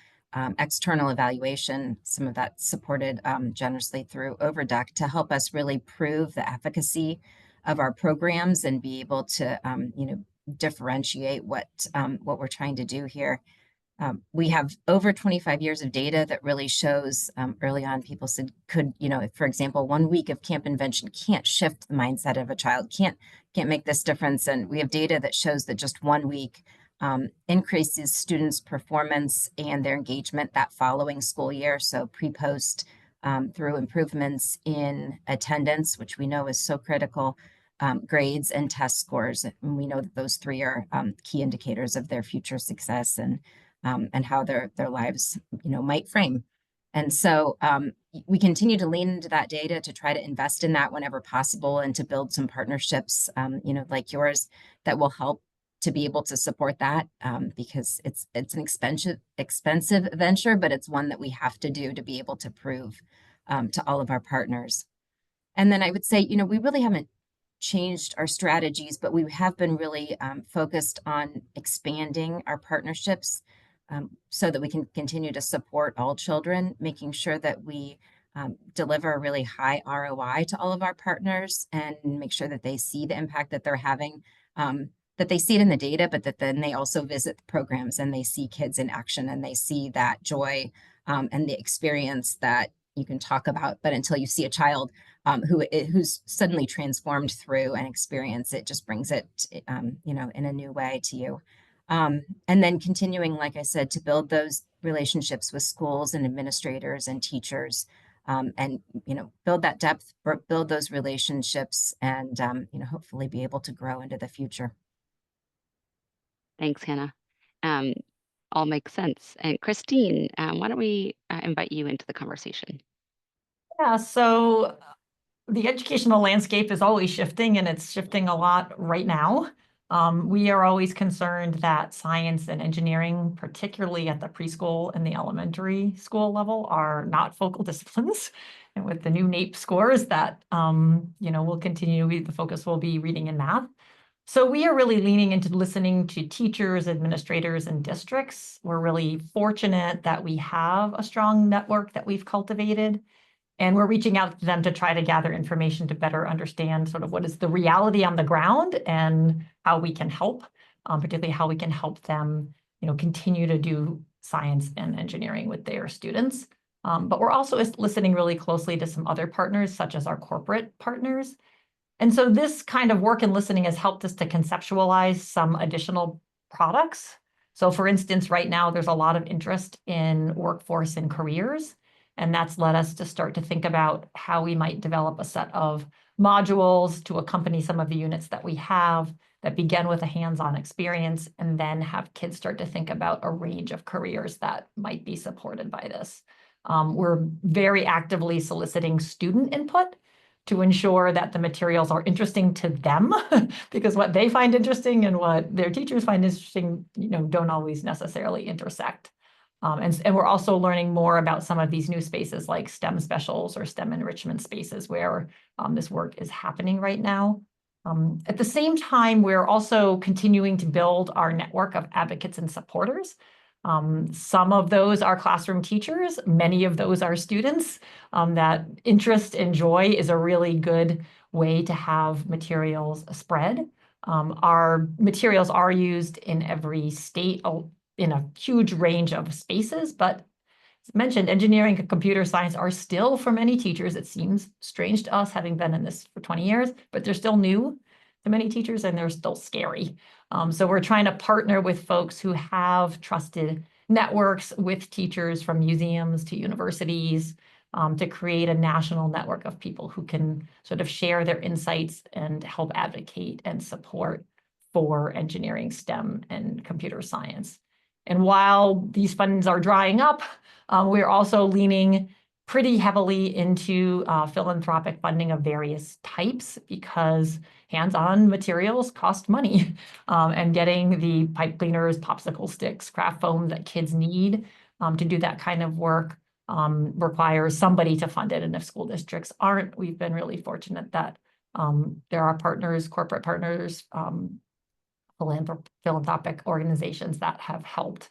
external evaluation, some of that supported generously through Overdeck to help us really prove the efficacy of our programs and be able to, differentiate what we're trying to do here. We have over 25 years of data that really shows early on people said for example, 1 week of camp invention can't shift the mindset of a child, can't make this difference. And we have data that shows that just 1 week increases students' performance and their engagement that following school year. So pre-post through improvements in attendance, which we know is so critical, grades and test scores. And we know that those three are key indicators of their future success and how their lives, might frame. And so we continue to lean into that data to try to invest in that whenever possible and to build some partnerships, like yours, that will help to be able to support that because it's an expensive venture, but it's one that we have to do to be able to prove to all of our partners. And then I would say, we really haven't changed our strategies, but we have been really focused on expanding our partnerships so that we can continue to support all children, making sure that we deliver a really high ROI to all of our partners and make sure that they see the impact that they're having, that they see it in the data, but that then they also visit the programs and they see kids in action and they see that joy and the experience that you can talk about. But until you see a child who's suddenly transformed through an experience, it just brings it, in a new way to you. And then continuing, like I said, to build those relationships with schools and administrators and teachers, and build that depth, build those relationships, and hopefully be able to grow into the future. Thanks, Hannah. All makes sense. And Christine, why don't we invite you into the conversation? Yeah, so the educational landscape is always shifting, and it's shifting a lot right now. We are always concerned that science and engineering, particularly at the preschool and the elementary school level, are not focal disciplines. And with the new NAEP scores that, will continue, the focus will be reading and math. So we are really leaning into listening to teachers, administrators, and districts. We're really fortunate that we have a strong network that we've cultivated. And we're reaching out to them to try to gather information to better understand sort of what is the reality on the ground and how we can help, particularly how we can help them, continue to do science and engineering with their students. But we're also listening really closely to some other partners, such as our corporate partners. And so this kind of work and listening has helped us to conceptualize some additional products. So for instance, right now, there's a lot of interest in workforce and careers. And that's led us to start to think about how we might develop a set of modules to accompany some of the units that we have that begin with a hands-on experience and then have kids start to think about a range of careers that might be supported by this. We're very actively soliciting student input to ensure that the materials are interesting to them, because what they find interesting and what their teachers find interesting, don't always necessarily intersect. And we're also learning more about some of these new spaces like STEM specials or STEM enrichment spaces where this work is happening right now. At the same time, we're also continuing to build our network of advocates and supporters. Some of those are classroom teachers, many of those are students. That interest and joy is a really good way to have materials spread. Our materials are used in every state in a huge range of spaces, but as mentioned, engineering and computer science are still, for many teachers, it seems strange to us having been in this for 20 years, but they're still new to many teachers and they're still scary. So we're trying to partner with folks who have trusted networks with teachers from museums to universities to create a national network of people who can sort of share their insights and help advocate and support for engineering, STEM, and computer science. And while these funds are drying up, we're also leaning pretty heavily into philanthropic funding of various types because hands-on materials cost money. And getting the pipe cleaners, popsicle sticks, craft foam that kids need to do that kind of work requires somebody to fund it. And if school districts aren't, we've been really fortunate that there are partners, corporate partners, philanthropic organizations that have helped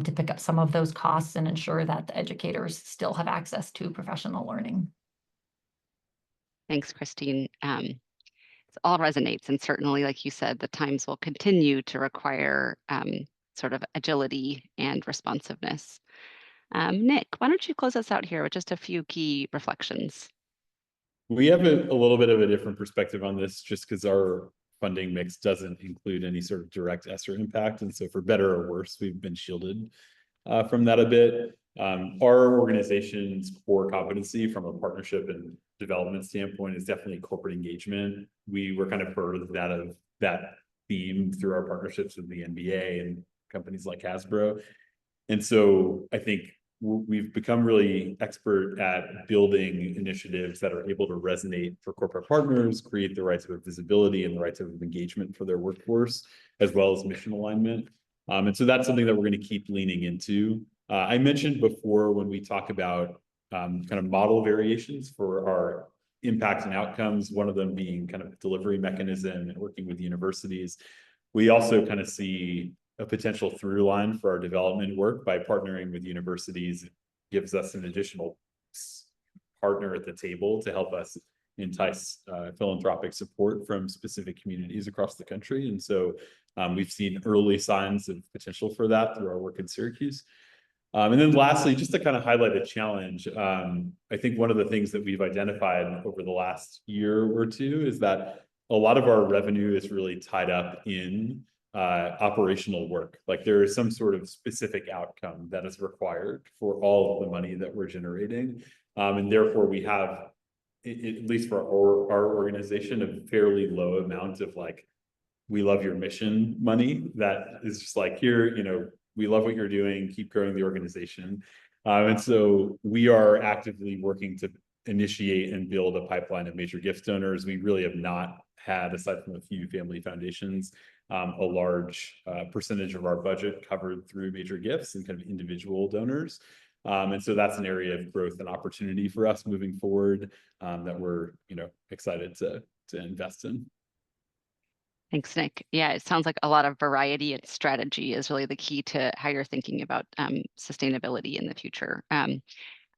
to pick up some of those costs and ensure that the educators still have access to professional learning. Thanks, Christine. all resonates. And certainly, like you said, the times will continue to require sort of agility and responsiveness. Nick, why don't you close us out here with just a few key reflections? We have a little bit of a different perspective on this just because our funding mix doesn't include any sort of direct ESSER impact. And so for better or worse, we've been shielded from that a bit. Our organization's core competency from a partnership and development standpoint is definitely corporate engagement. We were kind of birthed out of that theme through our partnerships with the NBA and companies like Hasbro. And so I think we've become really expert at building initiatives that are able to resonate for corporate partners, create the right sort of visibility and the right sort of engagement for their workforce, as well as mission alignment. And so that's something that we're going to keep leaning into. I mentioned before when we talk about kind of model variations for our impact and outcomes, one of them being kind of delivery mechanism and working with universities. We also kind of see a potential through line for our development work by partnering with universities. It gives us an additional partner at the table to help us entice philanthropic support from specific communities across the country. And so we've seen early signs of potential for that through our work in Syracuse. And then lastly, just to kind of highlight a challenge, I think one of the things that we've identified over the last year or two is that a lot of our revenue is really tied up in operational work. Like there is some sort of specific outcome that is required for all of the money that we're generating. And therefore we have, at least for our organization, a fairly low amount of like, we love your mission money that is just like, here, you know, we love what you're doing, keep growing the organization. And so we are actively working to initiate and build a pipeline of major gift donors. We really have not had, aside from a few family foundations, a large percentage of our budget covered through major gifts and kind of individual donors. And so that's an area of growth and opportunity for us moving forward that we're, you know, excited to invest in. Thanks, Nick. Yeah, it sounds like a lot of variety and strategy is really the key to how you're thinking about sustainability in the future.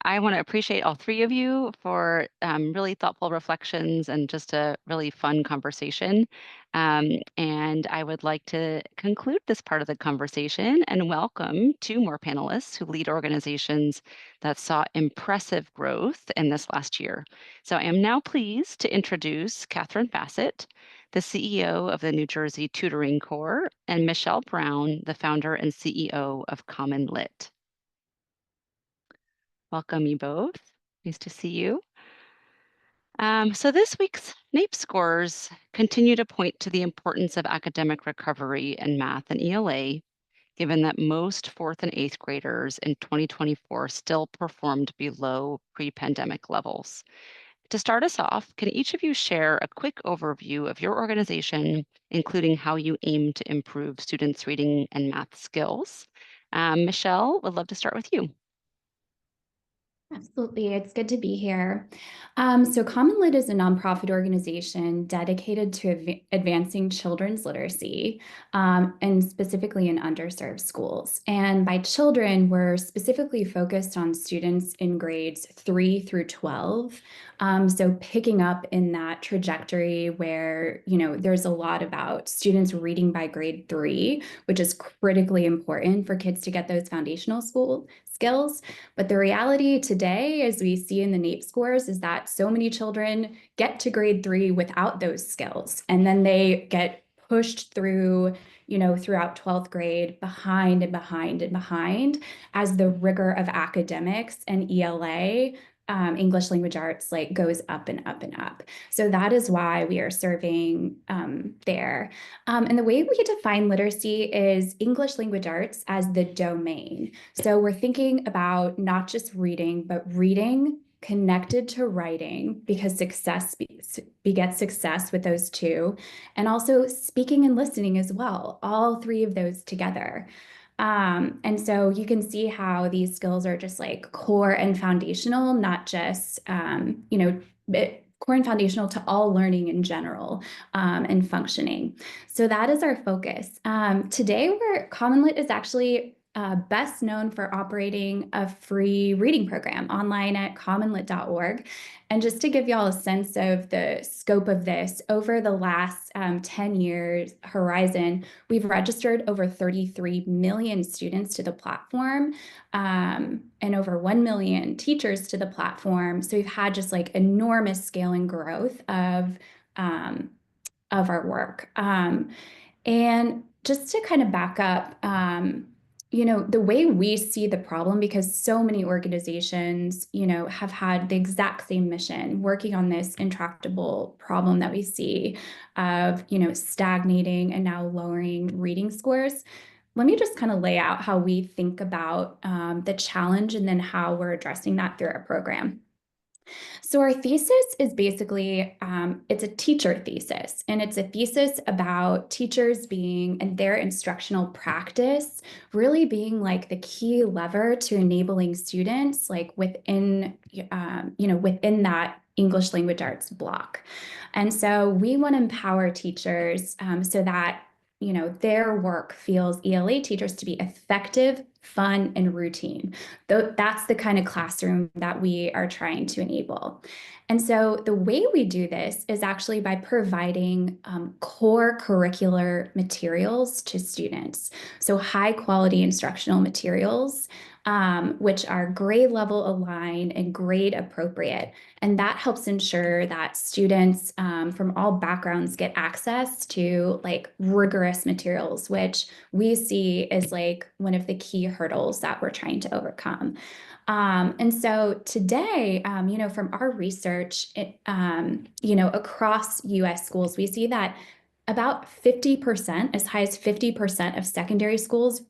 I want to appreciate all three of you for really thoughtful reflections and just a really fun conversation. And I would like to conclude this part of the conversation and welcome two more panelists who lead organizations that saw impressive growth in this last year. So I am now pleased to introduce Katherine Bassett, the CEO of the New Jersey Tutoring Corps, and Michelle Brown, the founder and CEO of CommonLit. Welcome you both. Nice to see you. So this week's NAEP scores continue to point to the importance of academic recovery in math and ELA, given that most 4th and 8th graders in 2024 still performed below pre-pandemic levels. To start us off, can each of you share a quick overview of your organization, including how you aim to improve students' reading and math skills? Michelle, would love to start with you. Absolutely. It's good to be here. So CommonLit is a nonprofit organization dedicated to advancing children's literacy, and specifically in underserved schools. And by children, we're specifically focused on students in grades 3 through 12. So picking up in that trajectory where, you know, there's a lot about students reading by grade 3, which is critically important for kids to get those foundational school skills. But the reality today, as we see in the NAEP scores, is that so many children get to grade 3 without those skills. And then they get pushed through, you know, throughout 12th grade behind and behind and behind as the rigor of academics and ELA, English language arts, like goes up and up and up. So that is why we are serving there. And the way we define literacy is English language arts as the domain. So we're thinking about not just reading, but reading connected to writing, because success begets success with those two, and also speaking and listening as well, all three of those together. And so you can see how these skills are just like core and foundational, not just, you know, core and foundational to all learning in general, and functioning. So that is our focus. Today, CommonLit is actually best known for operating a free reading program online at commonlit.org. And just to give y'all a sense of the scope of this, over the last 10 years horizon, we've registered over 33 million students to the platform and over 1 million teachers to the platform. So we've had just like enormous scale and growth of our work. And just to kind of back up, the way we see the problem, because so many organizations, have had the exact same mission, working on this intractable problem that we see of, stagnating and now lowering reading scores. Let me just kind of lay out how we think about the challenge and then how we're addressing that through our program. So our thesis is basically, it's a teacher thesis, and it's a thesis about teachers being and their instructional practice really being like the key lever to enabling students like within that English language arts block. And so we want to empower teachers so that their work feels ELA teachers to be effective, fun, and routine. That's the kind of classroom that we are trying to enable. And so the way we do this is actually by providing core curricular materials to students. So high quality instructional materials, which are grade level aligned and grade appropriate. And that helps ensure that students from all backgrounds get access to like rigorous materials, which we see as like one of the key hurdles that we're trying to overcome. And so today, from our research, across US schools, we see that about 50%, as high as 50% of secondary schools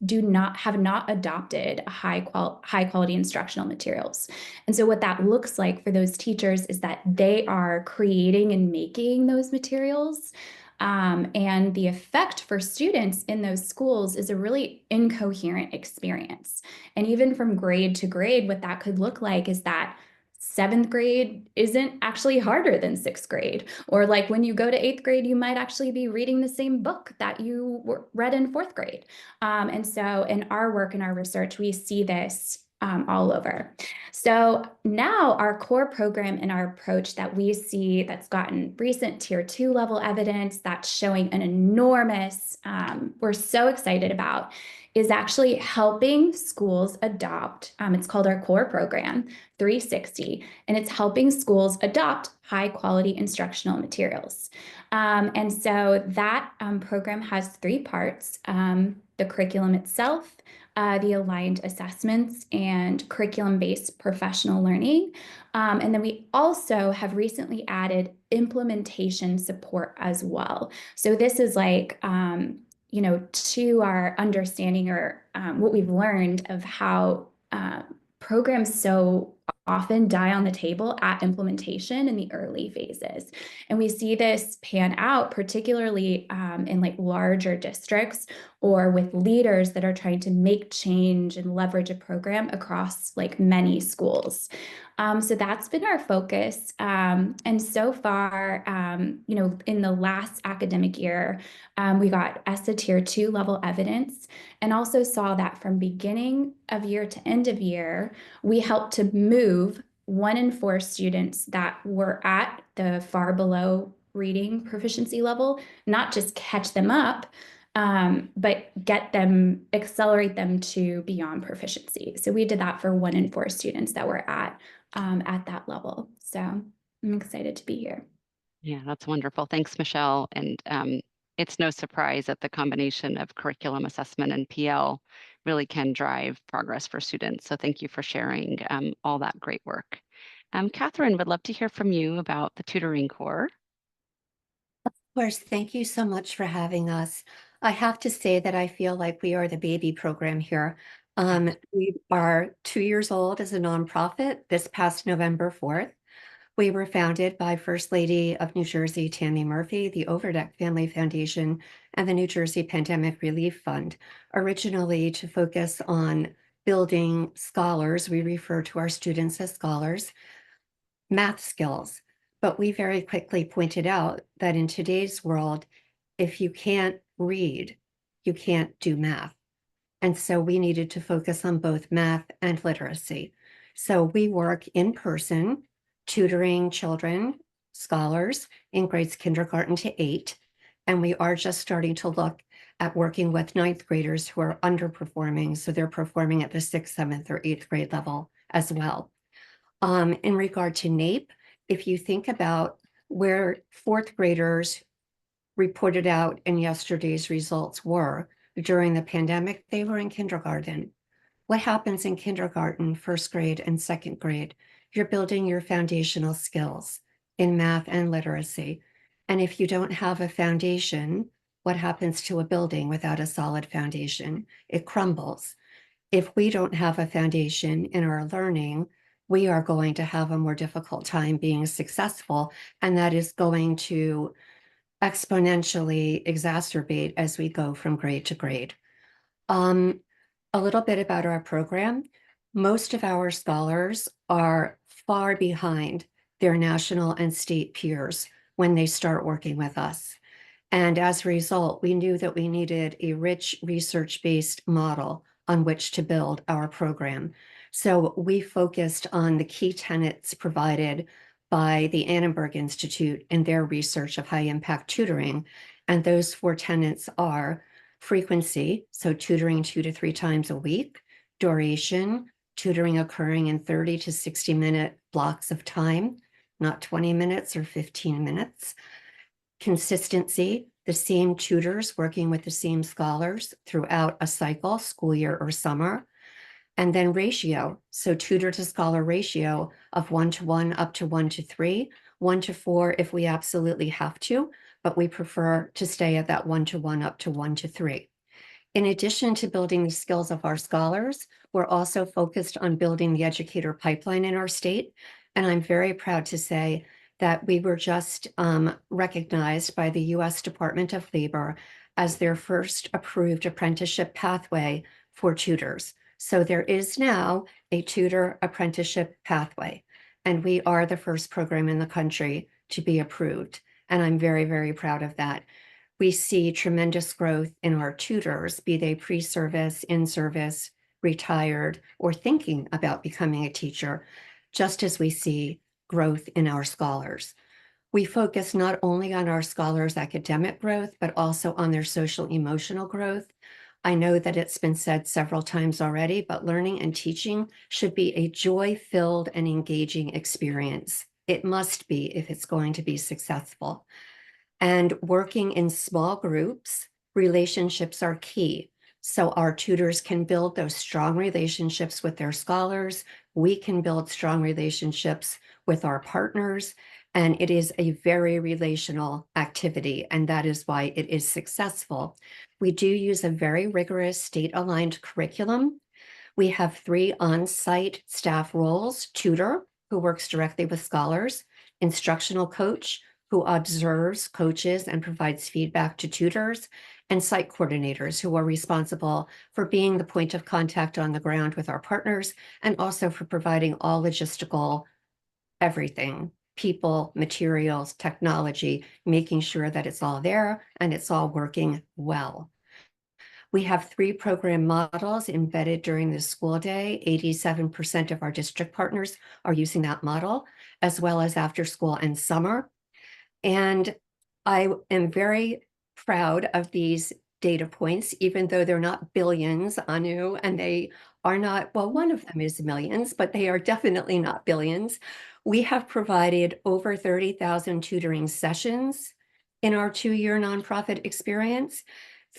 have not adopted high quality instructional materials. And so what that looks like for those teachers is that they are creating and making those materials. And the effect for students in those schools is a really incoherent experience. And even from grade to grade, what that could look like is that 7th grade isn't actually harder than 6th grade. Or like when you go to 8th grade, you might actually be reading the same book that you read in 4th grade. And so in our work and our research, we see this all over. So now our core program and our approach that we see that's gotten recent tier 2 level evidence that's showing an enormous, we're so excited about, is actually helping schools adopt, it's called our core program, 360, and it's helping schools adopt high quality instructional materials. And so that program has 3 parts, the curriculum itself, the aligned assessments, and curriculum-based professional learning. And then we also have recently added implementation support as well. So this is like, to our understanding or what we've learned of how programs so often die on the table at implementation in the early phases. And we see this pan out particularly in like larger districts or with leaders that are trying to make change and leverage a program across like many schools. So that's been our focus. And so far, in the last academic year, we got ESSA Tier 2 level evidence and also saw that from beginning of year to end of year, we helped to move 1 in 4 students that were at the far below reading proficiency level, not just catch them up, but accelerate them to beyond proficiency. So we did that for 1 in 4 students that were at that level. So I'm excited to be here. Yeah, that's wonderful. Thanks, Michelle. And it's no surprise that the combination of curriculum assessment and PL really can drive progress for students. So thank you for sharing all that great work. Katherine, would love to hear from you about the tutoring core. Of course, thank you so much for having us. I have to say that I feel like we are the baby program here. We are 2 years old as a nonprofit this past November 4th. We were founded by First Lady of New Jersey, Tammy Murphy, the Overdeck Family Foundation, and the New Jersey Pandemic Relief Fund, originally to focus on building scholars. We refer to our students as scholars, math skills. But we very quickly pointed out that in today's world, if you can't read, you can't do math. And so we needed to focus on both math and literacy. So we work in person, tutoring children, scholars in grades kindergarten to 8. And we are just starting to look at working with 9th graders who are underperforming. So they're performing at the 6th, 7th, or 8th grade level as well. In regard to NAEP, if you think about where 4th graders reported out in yesterday's results were during the pandemic, they were in kindergarten. What happens in kindergarten, 1st grade, and 2nd grade? You're building your foundational skills in math and literacy. And if you don't have a foundation, what happens to a building without a solid foundation? It crumbles. If we don't have a foundation in our learning, we are going to have a more difficult time being successful, and that is going to exponentially exacerbate as we go from grade to grade. A little bit about our program. Most of our scholars are far behind their national and state peers when they start working with us. And as a result, we knew that we needed a rich research-based model on which to build our program. So we focused on the key tenets provided by the Annenberg Institute in their research of high-impact tutoring. And those 4 tenets are frequency, so tutoring 2 to 3 times a week, duration, tutoring occurring in 30 to 60-minute blocks of time, not 20 minutes or 15 minutes, consistency, the same tutors working with the same scholars throughout a cycle, school year or summer, and then ratio, so tutor to scholar ratio of 1-to-1 up to 1-to-3, 1-to-4 if we absolutely have to, but we prefer to stay at that 1-to-1 up to 1-to-3. In addition to building the skills of our scholars, we're also focused on building the educator pipeline in our state. And I'm very proud to say that we were just recognized by the U.S. Department of Labor as their first approved apprenticeship pathway for tutors. So there is now a tutor apprenticeship pathway, and we are the first program in the country to be approved. And I'm very, very proud of that. We see tremendous growth in our tutors, be they pre-service, in-service, retired, or thinking about becoming a teacher, just as we see growth in our scholars. We focus not only on our scholars' academic growth, but also on their social emotional growth. I know that it's been said several times already, but learning and teaching should be a joy-filled and engaging experience. It must be if it's going to be successful. And working in small groups, relationships are key. So our tutors can build those strong relationships with their scholars. We can build strong relationships with our partners. And it is a very relational activity, and that is why it is successful. We do use a very rigorous state-aligned curriculum. We have 3 on-site staff roles: tutor, who works directly with scholars; instructional coach, who observes, coaches, and provides feedback to tutors; and site coordinators, who are responsible for being the point of contact on the ground with our partners, and also for providing all logistical everything: people, materials, technology, making sure that it's all there and it's all working well. We have 3 program models embedded during the school day. 87% of our district partners are using that model, as well as after school and summer. And I am very proud of these data points, even though they're not billions, Anu, and they are not, well, one of them is millions, but they are definitely not billions. We have provided over 30,000 tutoring sessions in our 2-year nonprofit experience,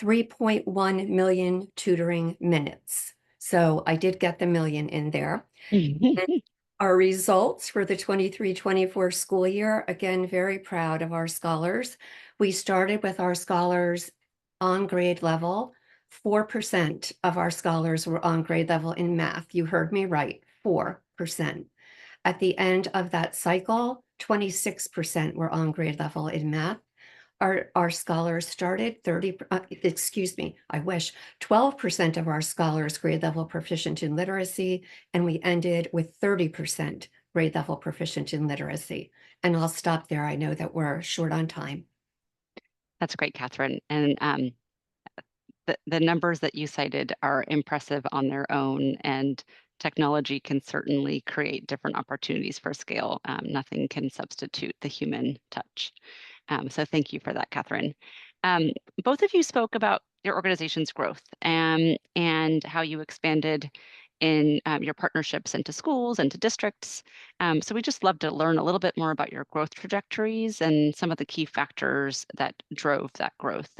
3.1 million tutoring minutes. So I did get the million in there. Our results for the 23-24 school year, again, very proud of our scholars. We started with our scholars on grade level. 4% of our scholars were on grade level in math. You heard me right, 4%. At the end of that cycle, 26% were on grade level in math. Our scholars started 12% of our scholars grade level proficient in literacy, and we ended with 30% grade level proficient in literacy. And I'll stop there. I know that we're short on time. That's great, Katherine. And the numbers that you cited are impressive on their own, and technology can certainly create different opportunities for scale. Nothing can substitute the human touch. So thank you for that, Katherine. Both of you spoke about your organization's growth and how you expanded in your partnerships into schools and to districts. So we just love to learn a little bit more about your growth trajectories and some of the key factors that drove that growth.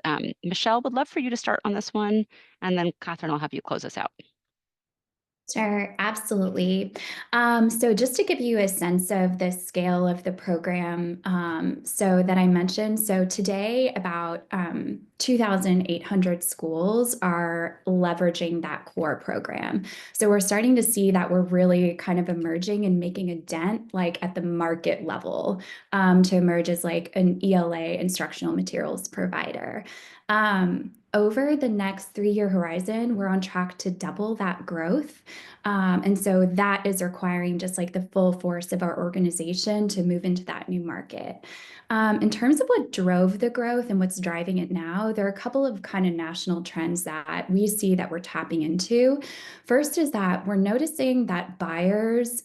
Michelle, would love for you to start on this one, and then Katherine, I'll have you close us out. Sure, absolutely. So just to give you a sense of the scale of the program, so that I mentioned, so today about 2,800 schools are leveraging that core program. So we're starting to see that we're really kind of emerging and making a dent like at the market level to emerge as like an ELA instructional materials provider. Over the next 3-year horizon, we're on track to double that growth. And so that is requiring just like the full force of our organization to move into that new market. In terms of what drove the growth and what's driving it now, there are a couple of kind of national trends that we see that we're tapping into. First is that we're noticing that buyers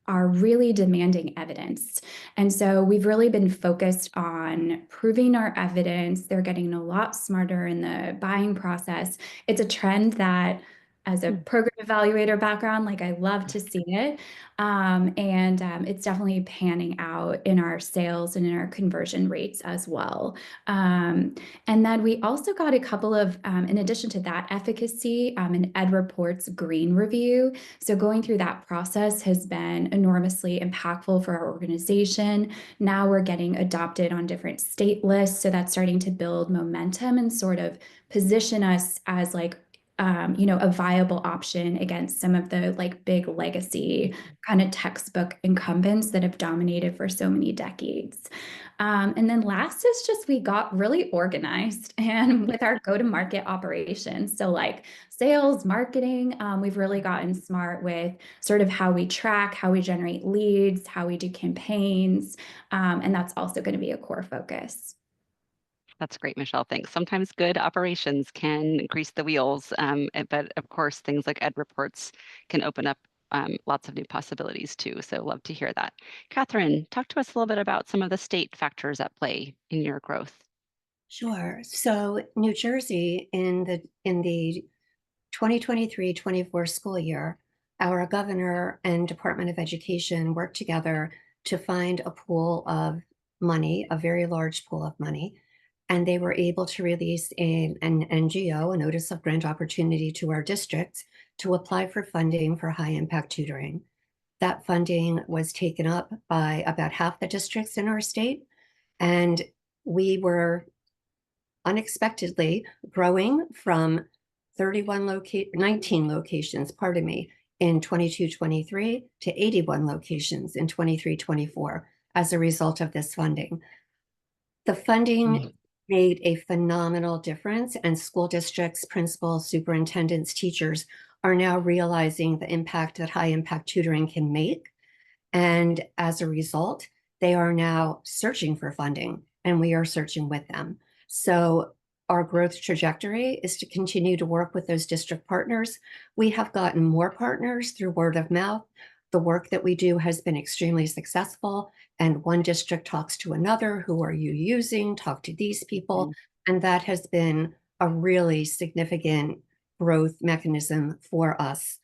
are really demanding evidence. And so we've really been focused on proving our evidence. They're getting a lot smarter in the buying process. It's a trend that, as a program evaluator background, like I love to see it. It's definitely panning out in our sales and in our conversion rates as well. And then we also got a couple of, in addition to that efficacy, an Ed Reports green review. So going through that process has been enormously impactful for our organization. Now we're getting adopted on different state lists. So that's starting to build momentum and sort of position us as like a viable option against some of the like big legacy kind of textbook incumbents that have dominated for so many decades. And then last is just we got really organized and with our go-to-market operations. So like sales, marketing, we've really gotten smart with sort of how we track, how we generate leads, how we do campaigns. And that's also going to be a core focus. That's great, Michelle. Thanks. Sometimes good operations can grease the wheels, but of course, things like Ed Reports can open up lots of new possibilities too. So love to hear that. Katherine, talk to us a little bit about some of the state factors at play in your growth. Sure. So New Jersey in the 2023-24 school year, our governor and Department of Education worked together to find a pool of money, a very large pool of money, and they were able to release an NGO, a Notice of Grant Opportunity, to our districts to apply for funding for high impact tutoring. That funding was taken up by about half the districts in our state, and we were unexpectedly growing from 19 locations, pardon me, in 22-23 to 81 locations in 23-24 as a result of this funding. The funding made a phenomenal difference, and school districts, principals, superintendents, teachers are now realizing the impact that high impact tutoring can make. And as a result, they are now searching for funding, and we are searching with them. So our growth trajectory is to continue to work with those district partners. We have gotten more partners through word of mouth. The work that we do has been extremely successful, and one district talks to another. Who are you using? Talk to these people. And that has been a really significant growth mechanism for us.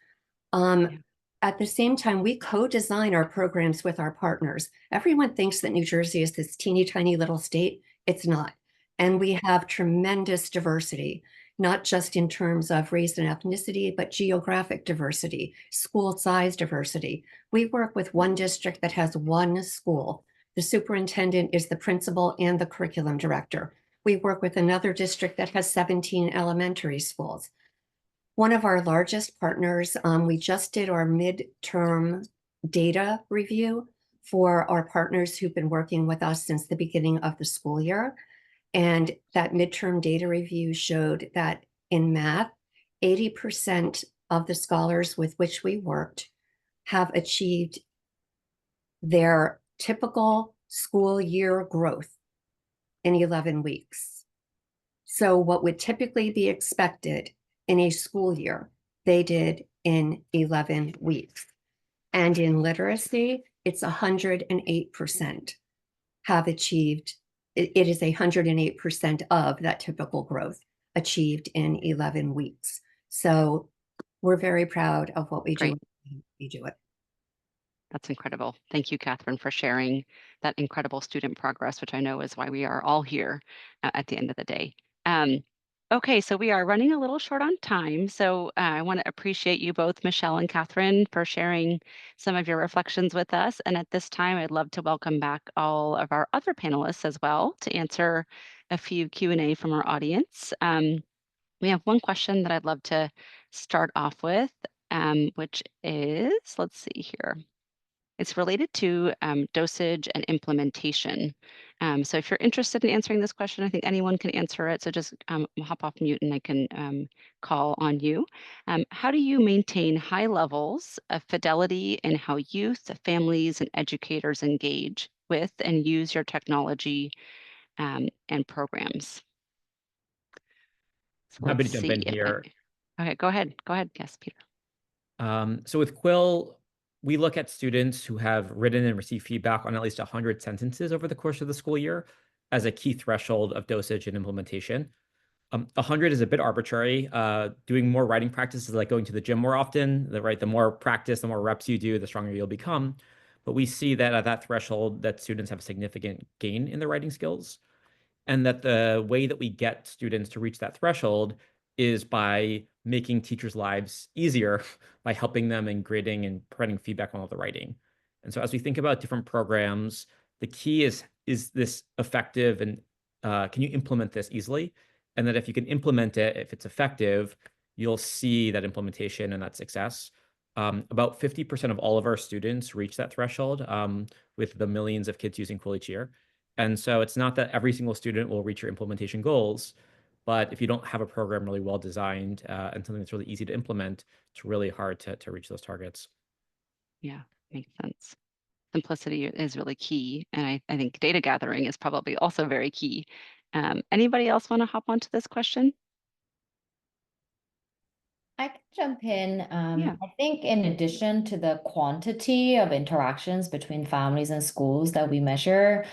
At the same time, we co-design our programs with our partners. Everyone thinks that New Jersey is this teeny tiny little state. It's not. And we have tremendous diversity, not just in terms of race and ethnicity, but geographic diversity, school size diversity. We work with one district that has one school. The superintendent is the principal and the curriculum director. We work with another district that has 17 elementary schools. One of our largest partners, we just did our midterm data review for our partners who've been working with us since the beginning of the school year. And that midterm data review showed that in math, 80% of the scholars with which we worked have achieved their typical school year growth in 11 weeks. So what would typically be expected in a school year, they did in 11 weeks. And in literacy, it's 108% have achieved, it is 108% of that typical growth achieved in 11 weeks. So we're very proud of what we do. We do it. That's incredible. Thank you, Catherine, for sharing that incredible student progress, which I know is why we are all here at the end of the day. Okay, so we are running a little short on time. So I want to appreciate you both, Michelle and Catherine, for sharing some of your reflections with us. And at this time, I'd love to welcome back all of our other panelists as well to answer a few Q&A from our audience. We have one question that I'd love to start off with, which is, let's see here. It's related to dosage and implementation. So if you're interested in answering this question, I think anyone can answer it. So just hop off mute and I can call on you. How do you maintain high levels of fidelity in how youth, families, and educators engage with and use your technology and programs? So Happy to let's jump see in here. Okay, go ahead. Go ahead. Yes, Peter. So with Quill, we look at students who have written and received feedback on at least 100 sentences over the course of the school year as a key threshold of dosage and implementation. 100 is a bit arbitrary. Doing more writing practice is like going to the gym more often. The more practice, the more reps you do, the stronger you'll become. But we see that at that threshold, that students have significant gain in their writing skills, and that the way that we get students to reach that threshold is by making teachers' lives easier by helping them in grading and providing feedback on all the writing. And so as we think about different programs, the key is this effective, and can you implement this easily? And that if you can implement it, if it's effective, you'll see that implementation and that success. About 50% of all of our students reach that threshold with the millions of kids using Quill each year. And so it's not that every single student will reach your implementation goals, but if you don't have a program really well designed and something that's really easy to implement, it's really hard to reach those targets. Yeah, makes sense. Simplicity is really key. And I think data gathering is probably also very key. Anybody else want to hop onto this question? I can jump in. Yeah. I think in addition to the quantity of interactions between families and schools that we measure,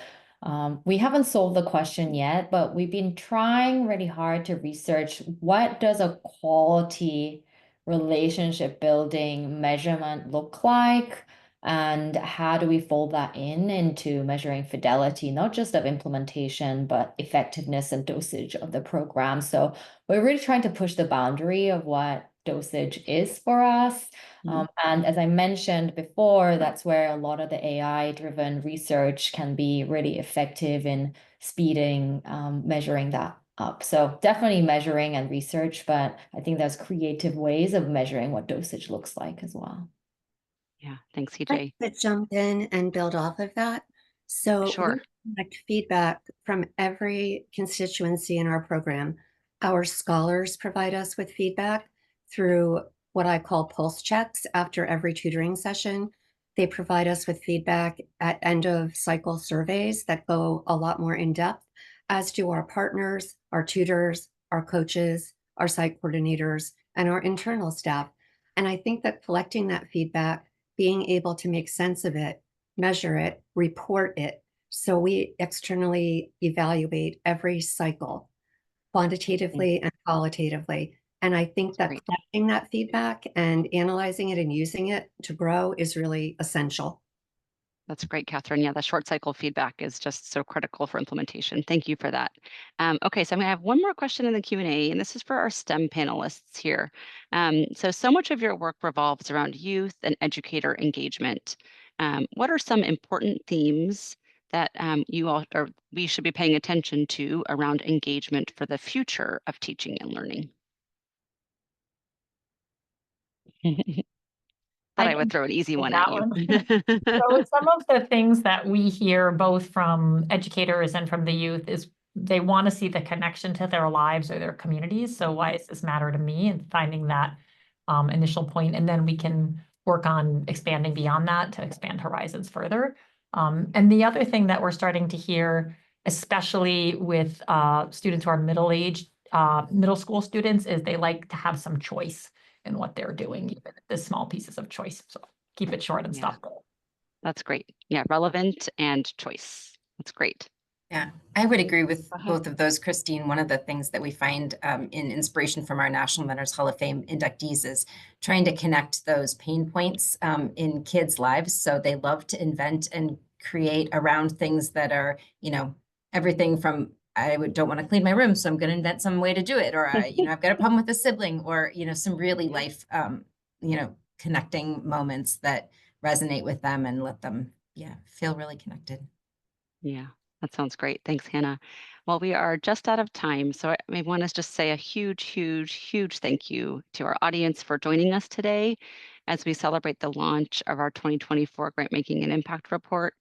we haven't solved the question yet, but we've been trying really hard to research what does a quality relationship building measurement look like, and how do we fold that into measuring fidelity, not just of implementation, but effectiveness and dosage of the program. So we're really trying to push the boundary of what dosage is for us. And as I mentioned before, that's where a lot of the AI-driven research can be really effective in speeding, measuring that up. So definitely measuring and research, but I think there's creative ways of measuring what dosage looks like as well. Yeah, thanks, I Heejae. could jump in and build off of that. So Sure. we collect feedback from every constituency in our program. Our scholars provide us with feedback through what I call pulse checks after every tutoring session. They provide us with feedback at end of cycle surveys that go a lot more in depth, as do our partners, our tutors, our coaches, our site coordinators, and our internal staff. And I think that collecting that feedback, being able to make sense of it, measure it, report it. So we externally evaluate every cycle, quantitatively and qualitatively. And I think that collecting that feedback and analyzing it and using it to grow is really essential. That's great, Catherine. Yeah, the short cycle feedback is just so critical for implementation. Thank you for that. Okay, so I'm gonna have one more question in the Q&A, and this is for our STEM panelists here. So much of your work revolves around youth and educator engagement. What are some important themes that you all or we should be paying attention to around engagement for the future of teaching and learning? Thought I would throw an easy one at you. So some of the things that we hear both from educators and from the youth is they want to see the connection to their lives or their communities. So why does this matter to me? And finding that initial point, and then we can work on expanding beyond that to expand horizons further. And the other thing that we're starting to hear especially with students who are middle-aged, middle school students, is they like to have some choice in what they're doing, even the small pieces of choice. So keep it short and Yeah. stop there. That's great. Yeah, relevant and choice. That's great. Yeah, I would agree with Go ahead. both of those, Christine. One of the things that we find in inspiration from our National Mentors Hall of Fame inductees is trying to connect those pain points in kids' lives. So they love to invent and create around things that are, you know, everything from don't want to clean my room, so I'm going to invent some way to do it, or I've got a problem with a sibling, or some really life, connecting moments that resonate with them and let them, feel really connected. Yeah, that sounds great. Thanks, Hannah. Well, we are just out of time, so I want to just say a huge, huge, huge thank you to our audience for joining us today as we celebrate the launch of our 2024 Grant Making and Impact Report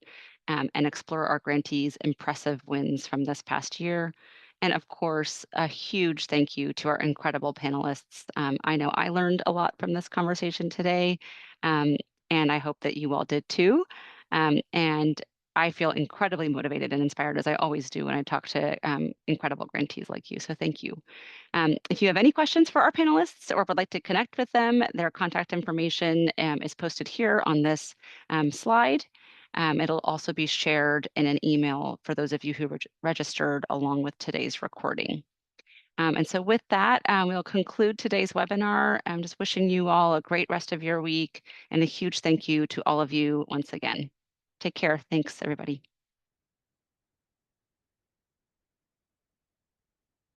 and explore our grantees' impressive wins from this past year. And of course, a huge thank you to our incredible panelists. I know I learned a lot from this conversation today, and I hope that you all did too. And I feel incredibly motivated and inspired, as I always do when I talk to incredible grantees like you. So thank you. If you have any questions for our panelists or would like to connect with them, their contact information is posted here on this slide. It'll also be shared in an email for those of you who registered along with today's recording. And so with that, we'll conclude today's webinar. I'm just wishing you all a great rest of your week and a huge thank you to all of you once again. Take care. Thanks, everybody.